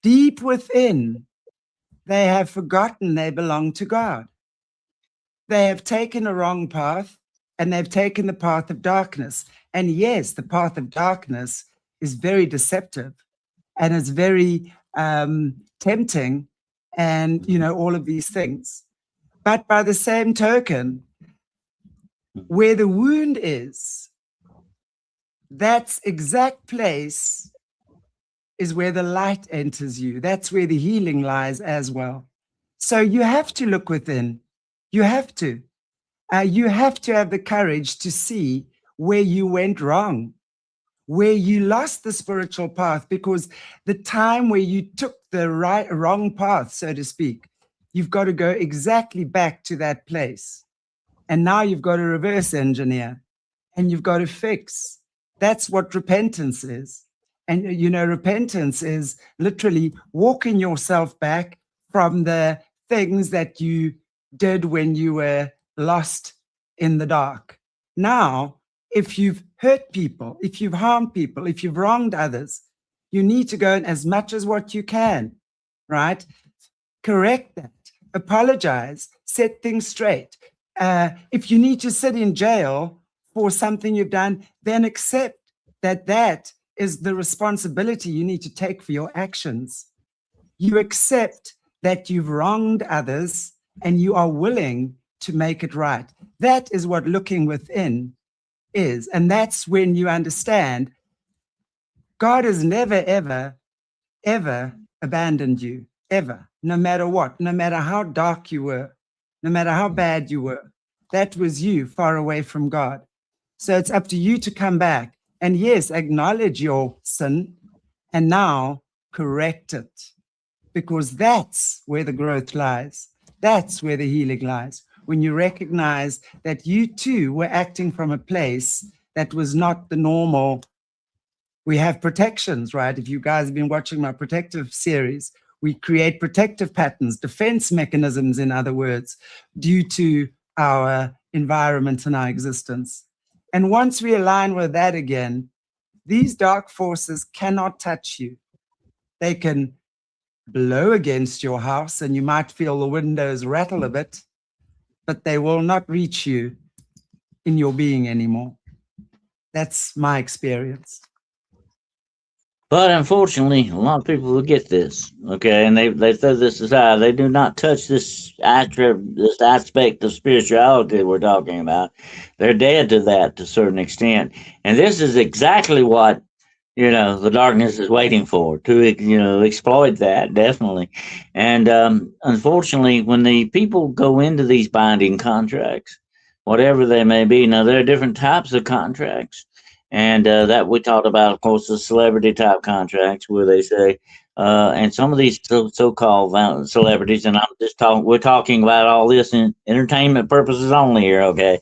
deep within they have forgotten they belong to God. They have taken a wrong path and they've taken the path of darkness. And yes, the path of darkness is very deceptive and it's very tempting and, all of these things. But by the same token, where the wound is, that exact place is where the light enters you. That's where the healing lies as well. So you have to look within. You have to. You have to have the courage to see where you went wrong, where you lost the spiritual path, because the time where you took the wrong path, so to speak, you've got to go exactly back to that place. And now you've got to reverse engineer and you've got to fix. That's what repentance is. And, repentance is literally walking yourself back from the things that you did when you were lost in the dark. Now, if you've hurt people, if you've harmed people, if you've wronged others, you need to go in as much as what you can, right? Correct that, apologize, set things straight. If you need to sit in jail for something you've done, then accept that is the responsibility you need to take for your actions. You accept that you've wronged others and you are willing to make it right. That is what looking within is. And that's when you understand God has never, ever, ever abandoned you, ever, no matter what, no matter how dark you were, no matter how bad you were. That was you far away from God. So it's up to you to come back and, yes, acknowledge your sin and now correct it, because that's where the growth lies. That's where the healing lies. When you recognize that you too were acting from a place that was not the normal. We have protections, right? If you guys have been watching my protective series, we create protective patterns, defense mechanisms, in other words, due to our environment and our existence. And once we align with that again, these dark forces cannot touch you. They can blow against your house and you might feel the windows rattle a bit, but they will not reach you in your being anymore. That's my experience. But unfortunately, a lot of people forget this, okay, and they throw this aside. They do not touch this aspect of spirituality we're talking about. They're dead to that to a certain extent, and this is exactly what the darkness is waiting for, to exploit that, definitely. And unfortunately, when the people go into these binding contracts, whatever they may be, now there are different types of contracts. And that we talked about, of course, the celebrity type contracts where they say, and some of these so-called celebrities, and we're talking about all this in entertainment purposes only here, okay,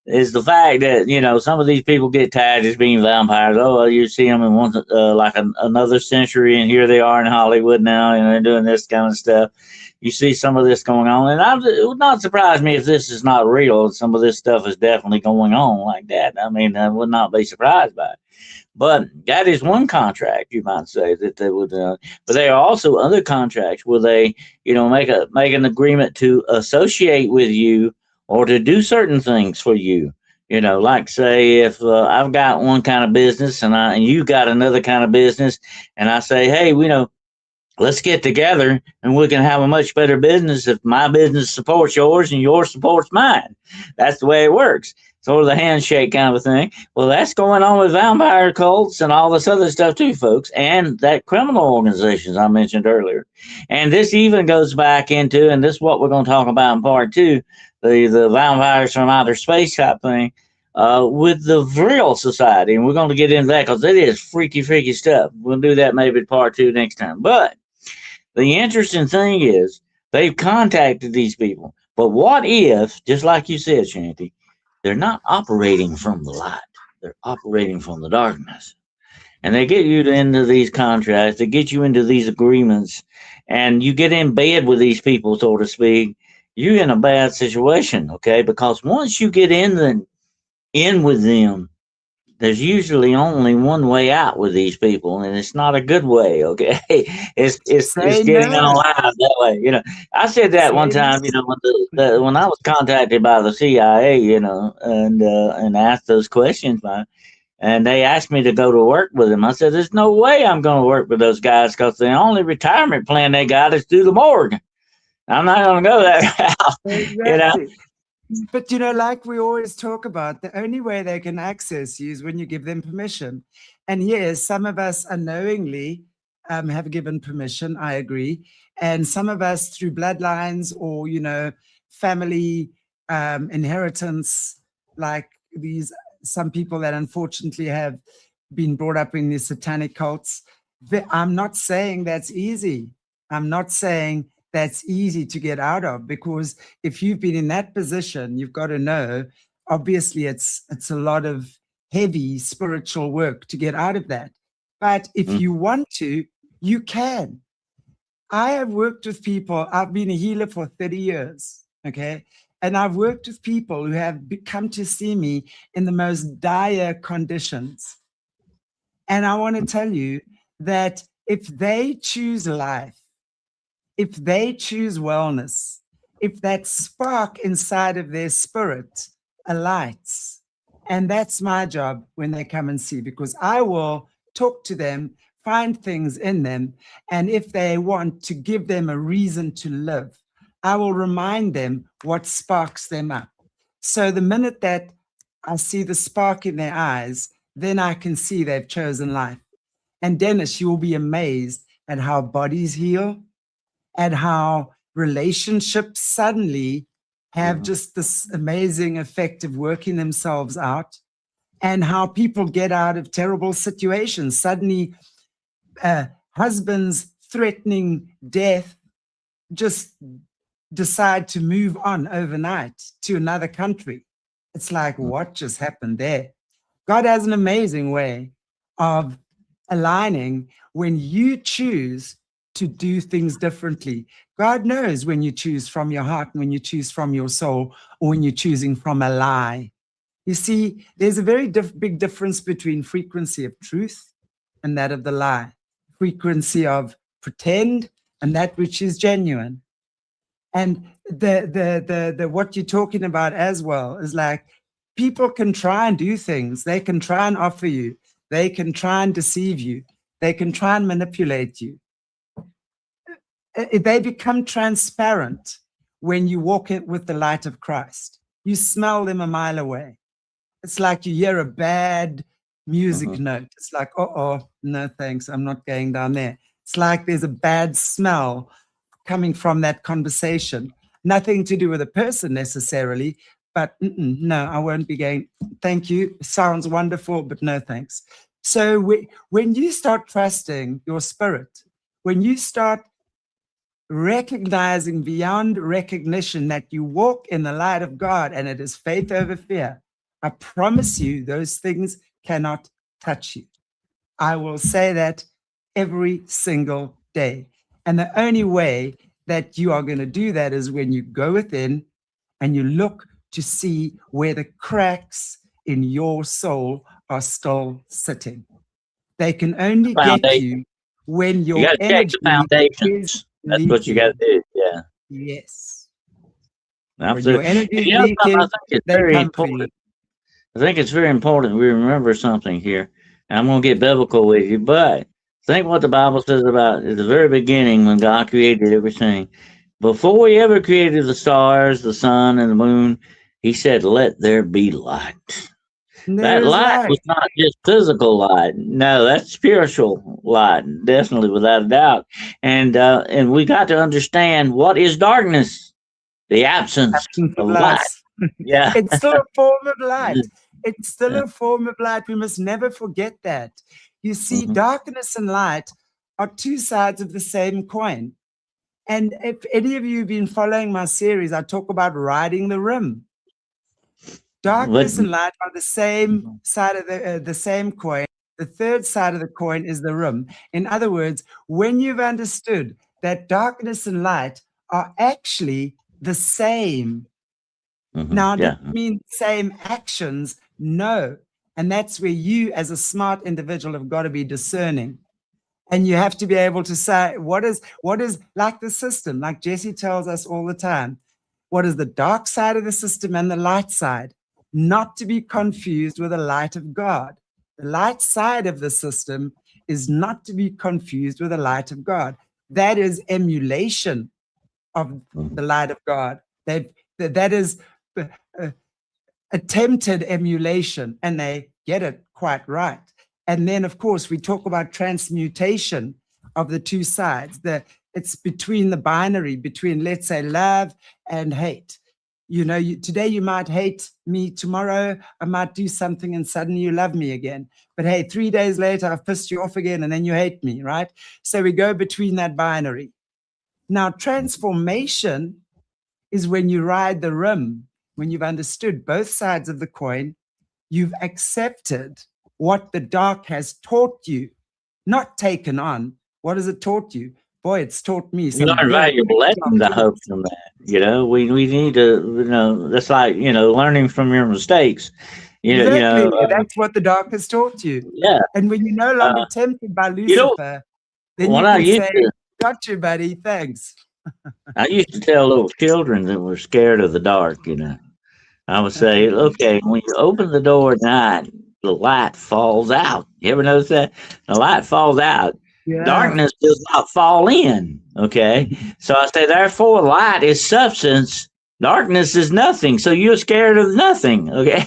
is the fact that, some of these people get tagged as being vampires. Oh, well, you see them in one, another century, and here they are in Hollywood now, and they're doing this kind of stuff. You see some of this going on, and it would not surprise me if this is not real. Some of this stuff is definitely going on like that. I mean, I would not be surprised by it. But that is one contract, you might say, that they would. But there are also other contracts where they, make an agreement to associate with you or to do certain things for you. Like say if I've got one kind of business and you got another kind of business, and I say, hey, let's get together and we can have a much better business if my business supports yours and yours supports mine. That's the way it works. Sort of the handshake kind of a thing. Well, that's going on with vampire cults and all this other stuff too, folks, and that criminal organizations I mentioned earlier. And this even goes back into, and this is what we're going to talk about in part two, the vampires from outer space type thing. With the real society, and we're going to get into that because it is freaky, freaky stuff. We'll do that maybe part two next time. But the interesting thing is they've contacted these people. But what if, just like you said, Shanty, they're not operating from the light. They're operating from the darkness. And they get you into these contracts, they get you into these agreements, and you get in bed with these people, so to speak, you're in a bad situation, okay? Because once you get in with them, there's usually only one way out with these people, and it's not a good way. Okay, it's Say getting no. on live that way. I said that one Say no. time. When I was contacted by the CIA, and asked those questions, and they asked me to go to work with them. I said, "There's no way I'm going to work with those guys because the only retirement plan they got is through the morgue. I'm not going to go that route." Exactly. But like we always talk about, the only way they can access you is when you give them permission. And yes, some of us unknowingly have given permission, I agree. And some of us through bloodlines or, family inheritance, like some people that unfortunately have been brought up in these satanic cults. I'm not saying that's easy. I'm not saying that's easy to get out of, because if you've been in that position, you've got to know, obviously it's a lot of heavy spiritual work to get out of that. But if you want to, you can. I have worked with people. I've been a healer for 30 years. Okay. And I've worked with people who have come to see me in the most dire conditions. And I want to tell you that if they choose life, if they choose wellness, if that spark inside of their spirit alights, and that's my job when they come and see, because I will talk to them, find things in them, and if they want to give them a reason to live, I will remind them what sparks them up. So the minute that I see the spark in their eyes, then I can see they've chosen life. And Dennis, you will be amazed at how bodies heal, and how relationships suddenly have just this amazing effect of working themselves out, and how people get out of terrible situations. Suddenly, husbands threatening death just decide to move on overnight to another country. It's like, what just happened there? God has an amazing way of aligning when you choose to do things differently. God knows when you choose from your heart, and when you choose from your soul, or when you're choosing from a lie. You see, there's a very big difference between frequency of truth and that of the lie, frequency of pretend and that which is genuine. And the what you're talking about as well is like, people can try and do things. They can try and offer you. They can try and deceive you. They can try and manipulate you. They become transparent when you walk in with the light of Christ. You smell them a mile away. It's like you hear a bad music note. It's like, oh, no thanks, I'm not going down there. It's like there's a bad smell coming from that conversation. Nothing to do with a person necessarily, but no, I won't be going. Thank you. Sounds wonderful, but no thanks. So when you start trusting your spirit, when you start recognizing beyond recognition that you walk in the light of God, and it is faith over fear, I promise you those things cannot touch you. I will say that every single day. And the only way that you are going to do that is when you go within and you look to see where the cracks in your soul are still sitting. They can only get you when You your got to check the energy is foundations. That's what you got to leaking. do. Yeah, Yes. When your absolutely. energy And is something I leaking, think it's they very come for you. important. I think it's very important we remember something here. And I'm going to get biblical with you, but think what the Bible says about at the very beginning when God created everything. Before He ever created the stars, the sun, and the moon, He said, "Let there be light." There That is light light. was not just physical light. No, that's spiritual light, definitely without a doubt. And we got to understand what is darkness, the absence Absence of of light. light. Yeah. It's still a form of light. It's still a form of light. We must never forget that. You see, Mhm. darkness and light are two sides of the same coin. And if any of you have been following my series, I talk about riding the rim. But Darkness and light are the same side of the same coin. The third side of the coin is the rim. In other words, when you've understood that darkness and light are actually the same. Now, does Yeah. it mean same actions? No. And that's where you, as a smart individual, have got to be discerning. And you have to be able to say, what is like the system, like Jesse tells us all the time, what is the dark side of the system and the light side? Not to be confused with the light of God. The light side of the system is not to be confused with the light of God. That is emulation of the light of God. That is attempted emulation, and they get it quite right. And then, of course, we talk about transmutation of the two sides. It's between the binary, between, let's say, love and hate. You know, today you might hate me, tomorrow I might do something and suddenly you love me again. But hey, 3 days later, I've pissed you off again and then you hate me, right? So we go between that binary. Now, transformation is when you ride the rim, when you've understood both sides of the coin, you've accepted what the dark has taught you, not taken on. What has it taught you? Boy, it's taught me You some learn very, valuable very tough lessons, I hope, truths. from that. We need to, that's like, learning from your mistakes. Exactly. That's what the dark has taught you. Yeah. And when you're no longer Uh, tempted by you know, Lucifer, then what you I can used say, to, got you, buddy. Thanks. I used to tell little children that were scared of the dark. I would say, okay, when you open the door at night, the light falls out. You ever notice that? The light falls out. Yeah. Darkness does not fall in. Okay. So I say, therefore, light is substance. Darkness is nothing. So you're scared of nothing. Okay.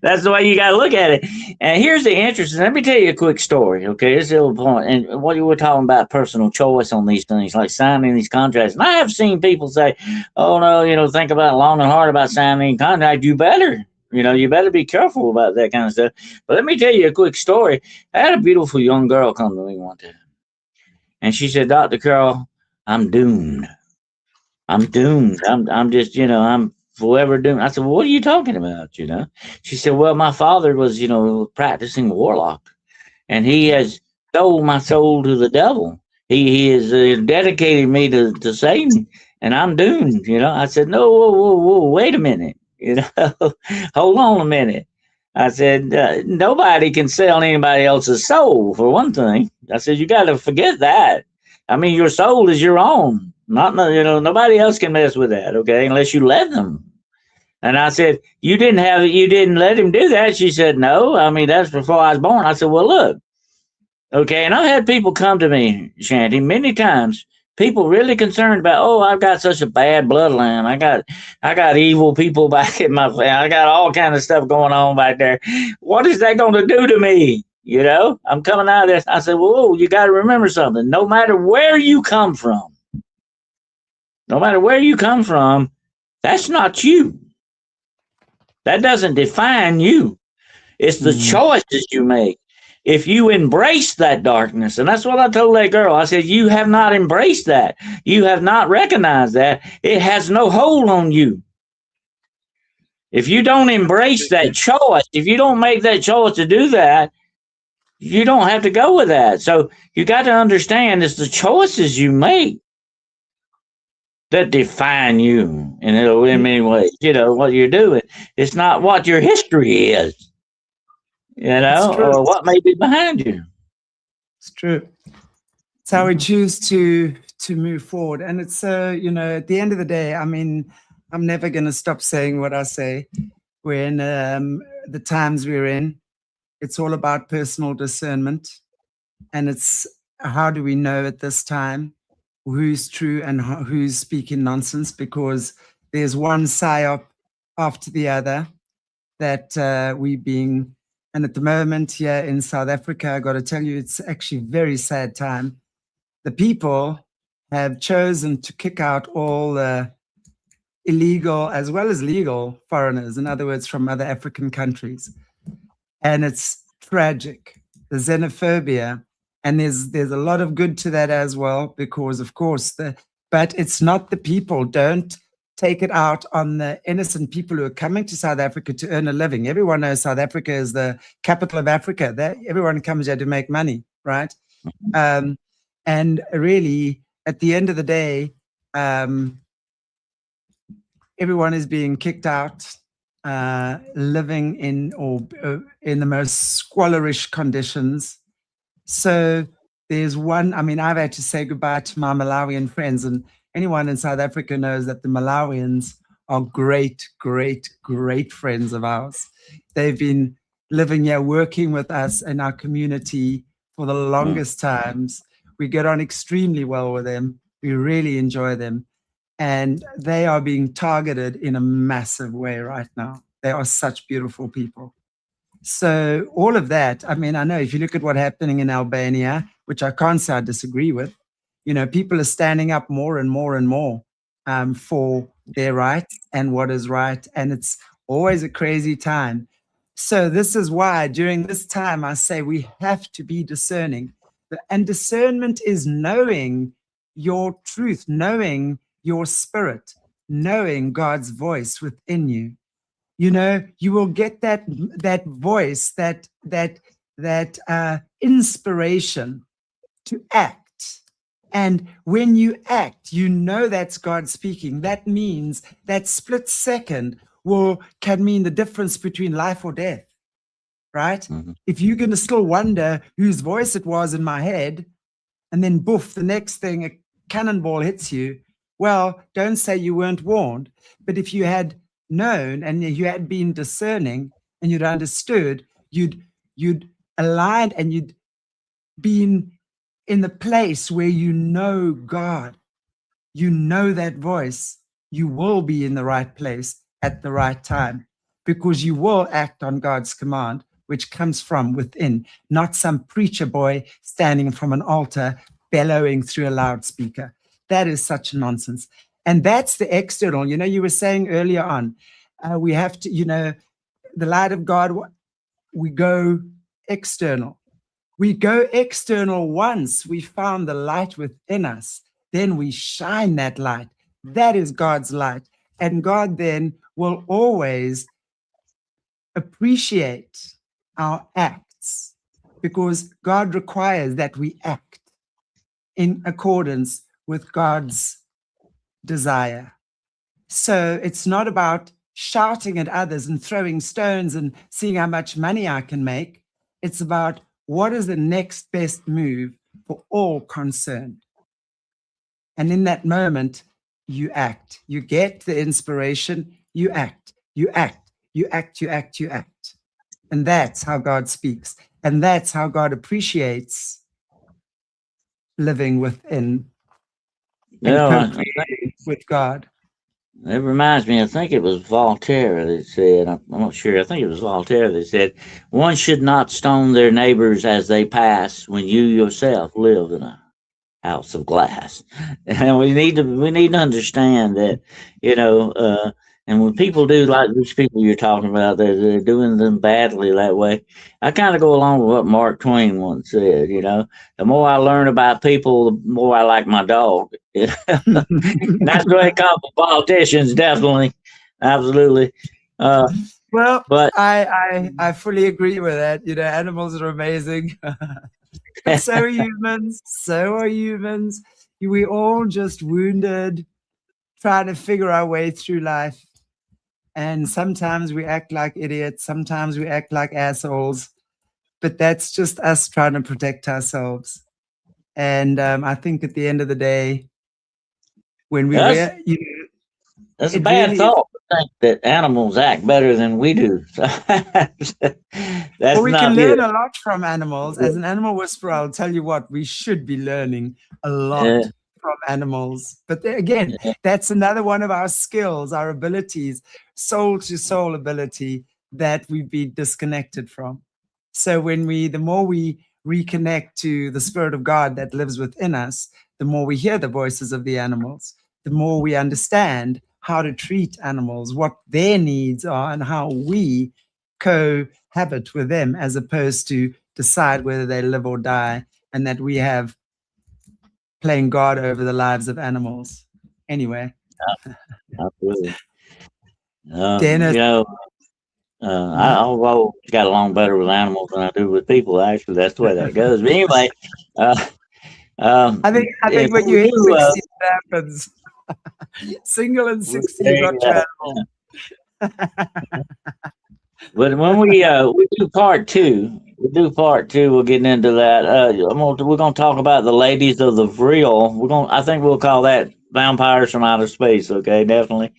That's the way you got to look at it. And here's the interesting. Let me tell you a quick story. Okay. This is the point. And what you were talking about personal choice on these things, like signing these contracts. And I have seen people say, oh no, think about it long and hard about signing a contract. You better, you better be careful about that kind of stuff. But let me tell you a quick story. I had a beautiful young girl come to me one time, and she said, "Dr. Carroll, I'm doomed. I'm doomed. I'm just, I'm forever doomed." I said, "Well, what are you talking about?" She said, "Well, my father was, practicing warlock, and he has sold my soul to the devil. He has dedicated me to Satan, and I'm doomed." I said, "No, whoa, whoa, whoa, wait a minute. Hold on a minute." I said, "Nobody can sell anybody else's soul, for one thing." I said, "You got to forget that. I mean, your soul is your own. Not, nobody else can mess with that, okay, unless you let them." And I said, you didn't let him do that." She said, "No, I mean, that's before I was born." I said, "Well, look, okay." And I've had people come to me, Shanty, many times. People really concerned about, oh, I've got such a bad bloodline. I got evil people back in my family. I got all kind of stuff going on back there. What is that going to do to me? I'm coming out of this. I said, well, you got to remember something. No matter where you come from, that's not you. That doesn't define you. It's the Mm. choices you make. If you embrace that darkness, and that's what I told that girl, I said, you have not embraced that. You have not recognized that. It has no hold on you. If you don't embrace that choice, if you don't make that choice to do that, you don't have to go with that. So you got to understand it's the choices you make that define you in many ways. What you're doing. It's not what your history is. It's true. or what may be behind you. It's true. It's how we choose to move forward. And it's at the end of the day, I mean, I'm never going to stop saying what I say. We're in the times we're in. It's all about personal discernment. And it's how do we know at this time who's true and who's speaking nonsense? Because there's one psyop after the other that and at the moment here in South Africa, I got to tell you, it's actually a very sad time. The people have chosen to kick out all the illegal as well as legal foreigners, in other words, from other African countries. And it's tragic, the xenophobia. And there's a lot of good to that as well, because of course, but it's not the people. Don't take it out on the innocent people who are coming to South Africa to earn a living. Everyone knows South Africa is the capital of Africa. Everyone comes here to make money, right? And really, at the end of the day, everyone is being kicked out, living in the most squalorish conditions. So there's one, I mean, I've had to say goodbye to my Malawian friends, and anyone in South Africa knows that the Malawians are great, great, great friends of ours. They've been living here, working with us in our community for the longest times. We get on extremely well with them. We really enjoy them. And they are being targeted in a massive way right now. They are such beautiful people. So all of that, I mean, I know if you look at what's happening in Albania, which I can't say I disagree with, people are standing up more and more and more for their rights and what is right. And it's always a crazy time. So this is why during this time, I say we have to be discerning. And discernment is knowing your truth, knowing your spirit, knowing God's voice within you. You will get that voice, that inspiration to act. And when you act, that's God speaking. That means that split second can mean the difference between life or death, right? Mm-hmm. If you're going to still wonder whose voice it was in my head, and then boof, the next thing, a cannonball hits you, well, don't say you weren't warned. But if you had known and you had been discerning and you'd understood, you'd aligned and you'd been in the place where God, that voice, you will be in the right place at the right time, because you will act on God's command, which comes from within, not some preacher boy standing from an altar bellowing through a loudspeaker. That is such nonsense. And that's the external. You were saying earlier on, we have to, the light of God, we go external. We go external once we found the light within us. Then we shine that light. That is God's light. And God then will always appreciate our acts, because God requires that we act in accordance with God's desire. So it's not about shouting at others and throwing stones and seeing how much money I can make. It's about what is the next best move for all concerned. And in that moment, you act. You get the inspiration, you act, you act, you act, you act, you act. And that's how God speaks. And that's how God appreciates living within and with God. It reminds me, I think it was Voltaire that said, I'm not sure, I think it was Voltaire that said, one should not stone their neighbors as they pass when you yourself live in a house of glass. And we need to understand that, and when people do like these people you're talking about, they're doing them badly that way. I kind of go along with what Mark Twain once said, the more I learn about people, the more I like my dog. That's what they call the politicians, definitely. Absolutely. Well, but I fully agree with that. Animals are amazing. So are humans. So are humans. We all just wounded, trying to figure our way through life. And sometimes we act like idiots. Sometimes we act like assholes. but that's just us trying to protect ourselves. And I think at the end of the day, when we That's that's a it bad really is. thought to think that animals act better than we do. That's Well, we can not learn it. a lot from animals. As an animal whisperer, I'll tell you what, we should be learning a Yeah, lot from animals. But again, yeah. that's another one of our skills, our abilities, soul to soul ability that we've been disconnected from. So the more we reconnect to the spirit of God that lives within us, the more we hear the voices of the animals, the more we understand how to treat animals, what their needs are, and how we cohabit with them as opposed to decide whether they live or die, and that we have playing God over the lives of animals. Anyway, Absolutely. Dennis, You know, I've always got along better with animals than I do with people. Actually, that's the way that goes. But anyway, uh, I think when we you hit do. 60, that happens. Single and 60, you got your animal. But when we do part two, we'll get into that. We're gonna talk about the ladies of the Vril. I think we'll call that vampires from outer space. Okay, definitely.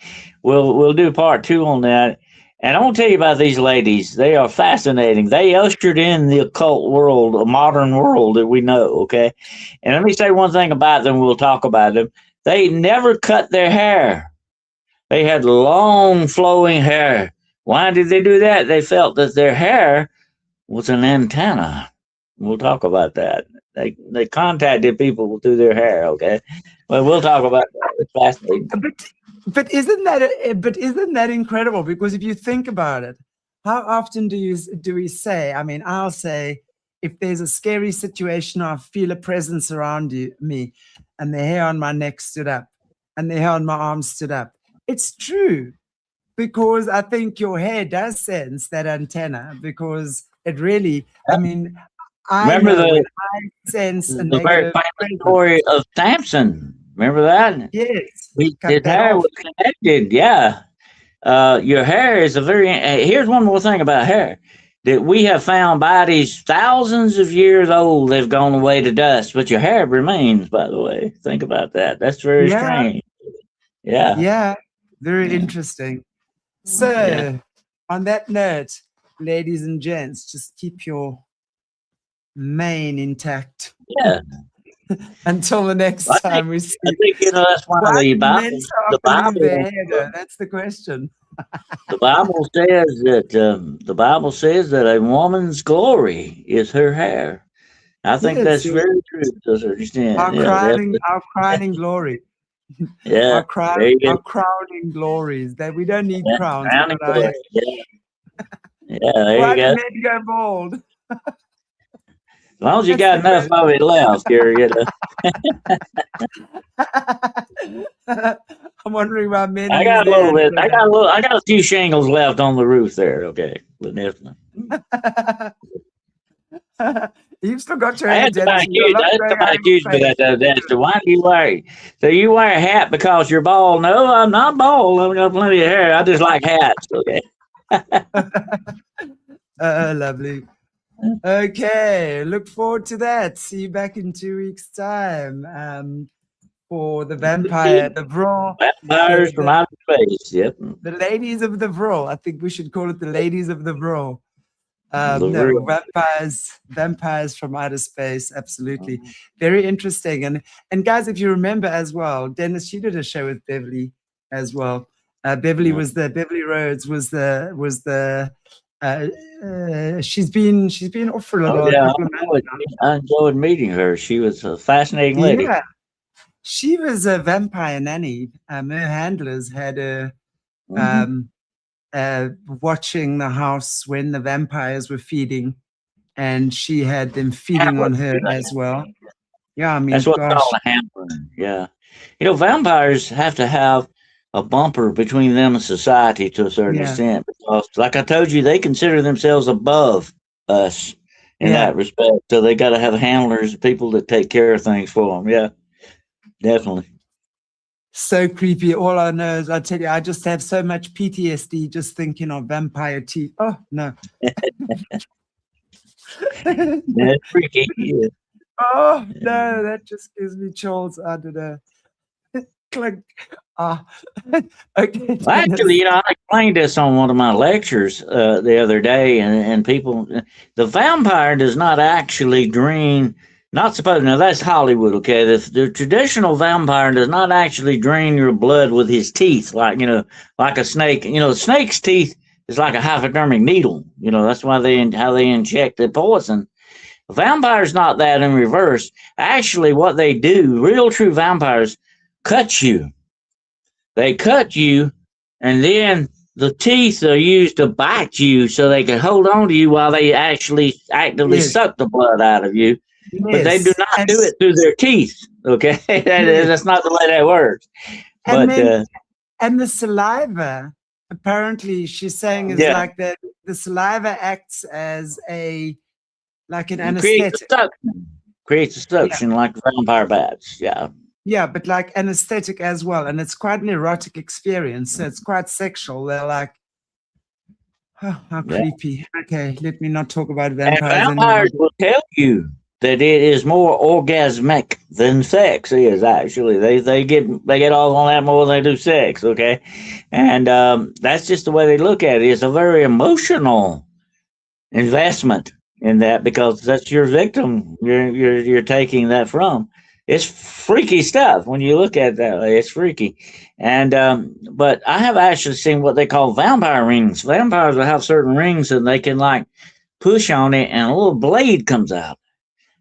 We'll do part two on that. And I want to tell you about these ladies. They are fascinating. They ushered in the occult world, a modern world that we know. Okay, and let me say one thing about them. We'll talk about them. They never cut their hair. They had long flowing hair. Why did they do that? They felt that their hair was an antenna. We'll talk about that. They contacted people through their hair. Okay, well we'll talk about that. It's fascinating. But isn't that incredible? Because if you think about it, how often do we say? I mean, I'll say, if there's a scary situation or I feel a presence around me, and the hair on my neck stood up, and the hair on my arm stood up. It's true, because I think your hair does sense that antenna, because it really. I mean, I Remember know when I sense a the very negative famous presence. story of Samson. Remember that? Yes, cut His that hair off. was connected. Yeah. Your hair is a very. Here's one more thing about hair. That we have found bodies thousands of years old. They've gone away to dust, but your hair remains. By the way, think about that. That's very Yeah, strange. Yeah, yeah, very yeah, interesting. yeah. So, on that note, ladies and gents, just keep your mane intact Yeah. until the next I think time we see. I think that's one of What the men Bible. so often leave their hair, though? That's the question. The Bible says that a woman's glory is her hair. I think Yes, that's yes. very true to a certain extent. Our Yeah, crowning, definitely. our crowning glory, Yeah, there you go. our crowning glories. That we don't need Yeah, crowns. We crowning got our glory. hair. Yeah, yeah, there you Why do go. men go bald? As long as you That's got the enough of it left, question. I'm wondering why men I lose got a their little bit. antenna. I got a few shingles left on the roof there. Okay, but definitely. You've still got your hair, Dennis. You got a lot I had going on somebody in your accuse me face. that the other day. So why do you wear? So you wear a hat because you're bald? No, I'm not bald. I've got plenty of hair. I just like hats. Okay. Lovely. Okay, look forward to that. See you back in 2 weeks' time for the vampire, the Vril, Vampires from the outer space. Yep. the ladies of the Vril. I think we should call it the ladies of the Vril. The No, real. vampires from outer space. Absolutely, very interesting. And guys, if you remember as well, Dennis, you did a show with Beverly as well. Beverly Rhodes she's been off for Oh a yeah, couple of months now. I enjoyed meeting her. She was a fascinating lady. Yeah, she was a vampire nanny. Her handlers had her Mhm. um, watching the house when the vampires were feeding, and she had them feeding on her as well. Yeah, I That's mean, what's called gosh, a hamper. Yeah. Vampires have to have a bumper between them and society to a certain yeah, extent because, like I told you, they consider themselves above us in yeah, that respect. So they got to have handlers, people that take care of things for them. Yeah, definitely. so creepy. All I know is, I tell you, I just have so much PTSD just thinking of vampire teeth. Oh no. That's freaky. Yeah. Oh no, that just gives me chills. I don't know. Click. Ah, okay, Well, actually, Dennis. I explained this on one of my lectures the other day, and people, the vampire does not actually drain. Not supposed. Now that's Hollywood, okay? The traditional vampire does not actually drain your blood with his teeth, like a snake. The snake's teeth is like a hypodermic needle. That's why how they inject the poison. A vampire's not that in reverse. Actually, what they do, real true vampires, cut you. They cut you, and then the teeth are used to bite you so they can hold on to you while they actually actively Yes, suck the blood out of you. But they do yes, not do it through their teeth. Okay, yes. that's not the way that works. And But then and the saliva, apparently, she's saying is yeah, like that. The saliva acts as like an it creates a anesthetic. suction. Creates a Yeah, suction like vampire bats. Yeah. yeah, but like anesthetic as well, and it's quite an erotic experience. So it's quite sexual. They're like, oh, how Yeah. creepy. Okay, let me not talk about And vampires anymore. vampires will tell you that it is more orgasmic than sex is. Actually, they get off on that more than they do sex. Okay, and that's just the way they look at it. It's a very emotional investment in that because that's your victim. You're taking that from. It's freaky stuff when you look at it that way. It's freaky, and but I have actually seen what they call vampire rings. Vampires will have certain rings, and they can like push on it, and a little blade comes out,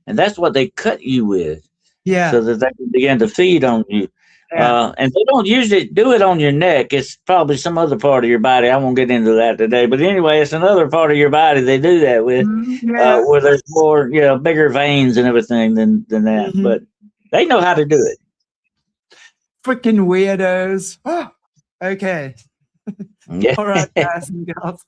and that's what they cut you with, Yeah, so that they can begin to feed on you. yeah, And they don't usually do it on your neck. It's probably some other part of your body. I won't get into that today. But anyway, it's another part of your body they do that with, yeah. where there's more, bigger veins and everything than that. Mhm. But they know how to do it. Freaking weirdos. Oh, okay. Yeah. All right, guys and girls.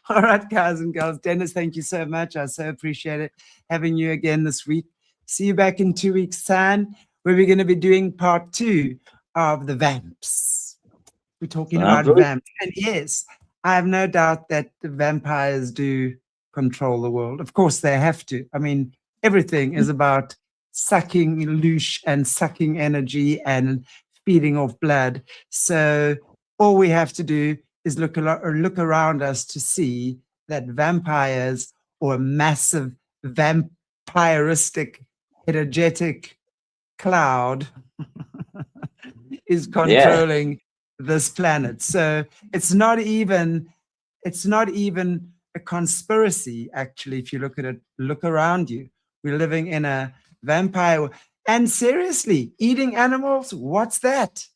All right, guys and girls. Dennis, thank you so much. I so appreciate it having you again this week. See you back in 2 weeks' time, where we're going to be doing part 2 of the vamps. We're talking about Absolutely. vamps. And yes, I have no doubt that the vampires do control the world. Of course, they have to. I mean, everything is about sucking loosh and sucking energy and feeding off blood. So all we have to do is look around us to see that vampires or massive vampiristic energetic cloud is Yeah. controlling this planet. So it's not even a conspiracy, actually. If you look at it, look around you. We're living in a vampire. And seriously, eating animals, what's that?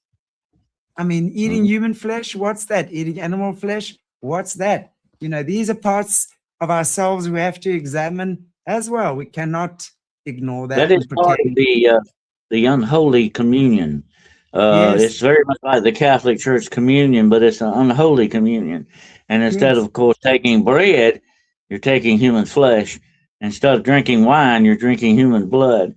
I mean, eating human flesh, what's that? Eating animal flesh, what's that? These are parts of ourselves we have to examine as well. We cannot ignore That that is and part of pretend. the unholy communion. Yes, It's very much like the Catholic Church communion, but it's an unholy communion. And instead yes. of course, taking bread, you're taking human flesh. Instead of drinking wine, you're drinking human blood.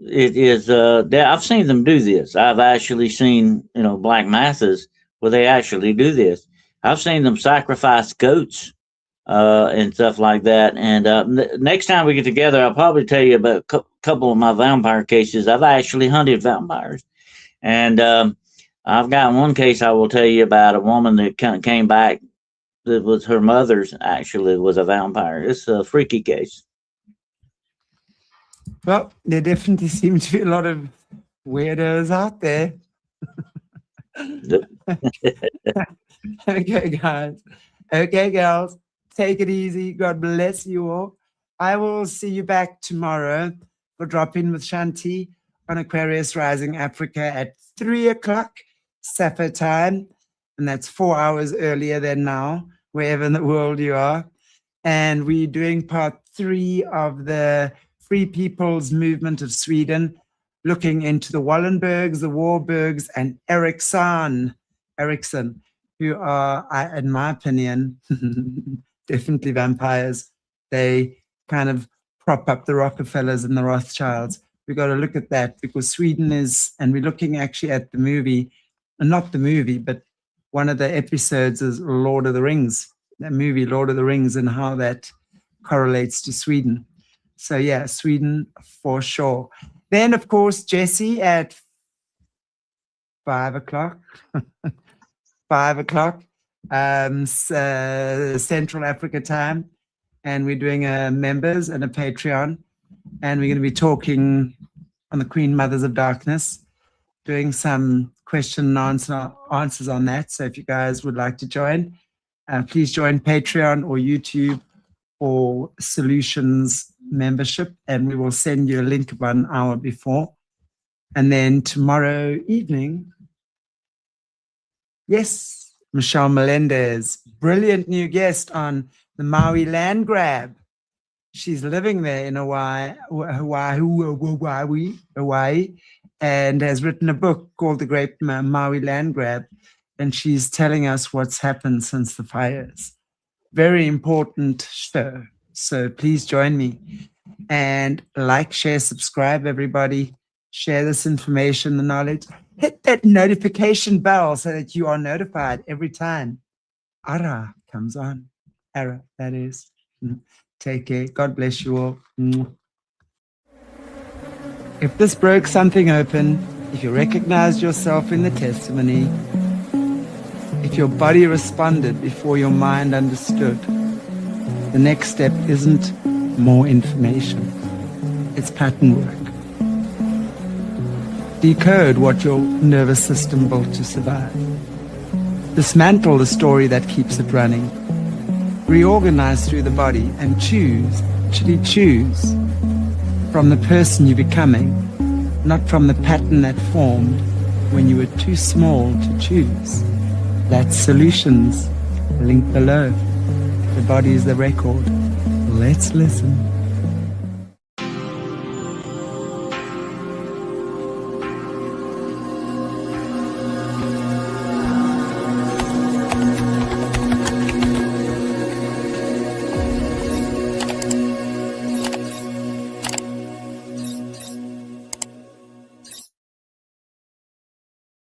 It is. I've seen them do this. I've actually seen, black masses where they actually do this. I've seen them sacrifice goats and stuff like that. And next time we get together, I'll probably tell you about a couple of my vampire cases. I've actually hunted vampires, and I've got one case I will tell you about a woman that came back. That was her mother's actually was a vampire. It's a freaky case. Well, there definitely seem to be a lot of weirdos out there. Okay, guys. Okay, girls. Take it easy. God bless you all. I will see you back tomorrow for Drop In with Shanti on Aquarius Rising Africa at 3 o'clock Safa time. And that's 4 hours earlier than now, wherever in the world you are. And we're doing part 3 of the Free People's Movement of Sweden, looking into the Wallenbergs, the Warburgs, and Eriksson, who are, in my opinion, definitely vampires. They kind of prop up the Rockefellers and the Rothschilds. We got to look at that because Sweden is, and we're looking actually at the movie, not the movie, but one of the episodes is Lord of the Rings, that movie Lord of the Rings, and how that correlates to Sweden. So yeah, Sweden for sure. Then of course, Jesse at 5 o'clock, 5 o'clock, Central Africa time. And we're doing a members and a Patreon. And we're going to be talking on the Queen Mothers of Darkness, doing some question and answers on that. So if you guys would like to join, please join Patreon or YouTube or Solutions membership, and we will send you a link about an hour before. And then tomorrow evening, yes, Michelle Melendez, brilliant new guest on the Maui land grab. She's living there in Hawaii, and has written a book called The Great Maui Land Grab. And she's telling us what's happened since the fires. Very important show. So please join me. And like, share, subscribe, everybody. Share this information, the knowledge. Hit that notification bell so that you are notified every time Ara comes on. Ara, that is. Take care. God bless you all. If this broke something open, if you recognized yourself in the testimony, if your body responded before your mind understood, the next step isn't more information. It's pattern work. Decode what your nervous system built to survive. Dismantle the story that keeps it running. Reorganize through the body and choose, actually choose, from the person you're becoming, not from the pattern that formed when you were too small to choose. That's Solutions. Link below. The body is the record. Let's listen.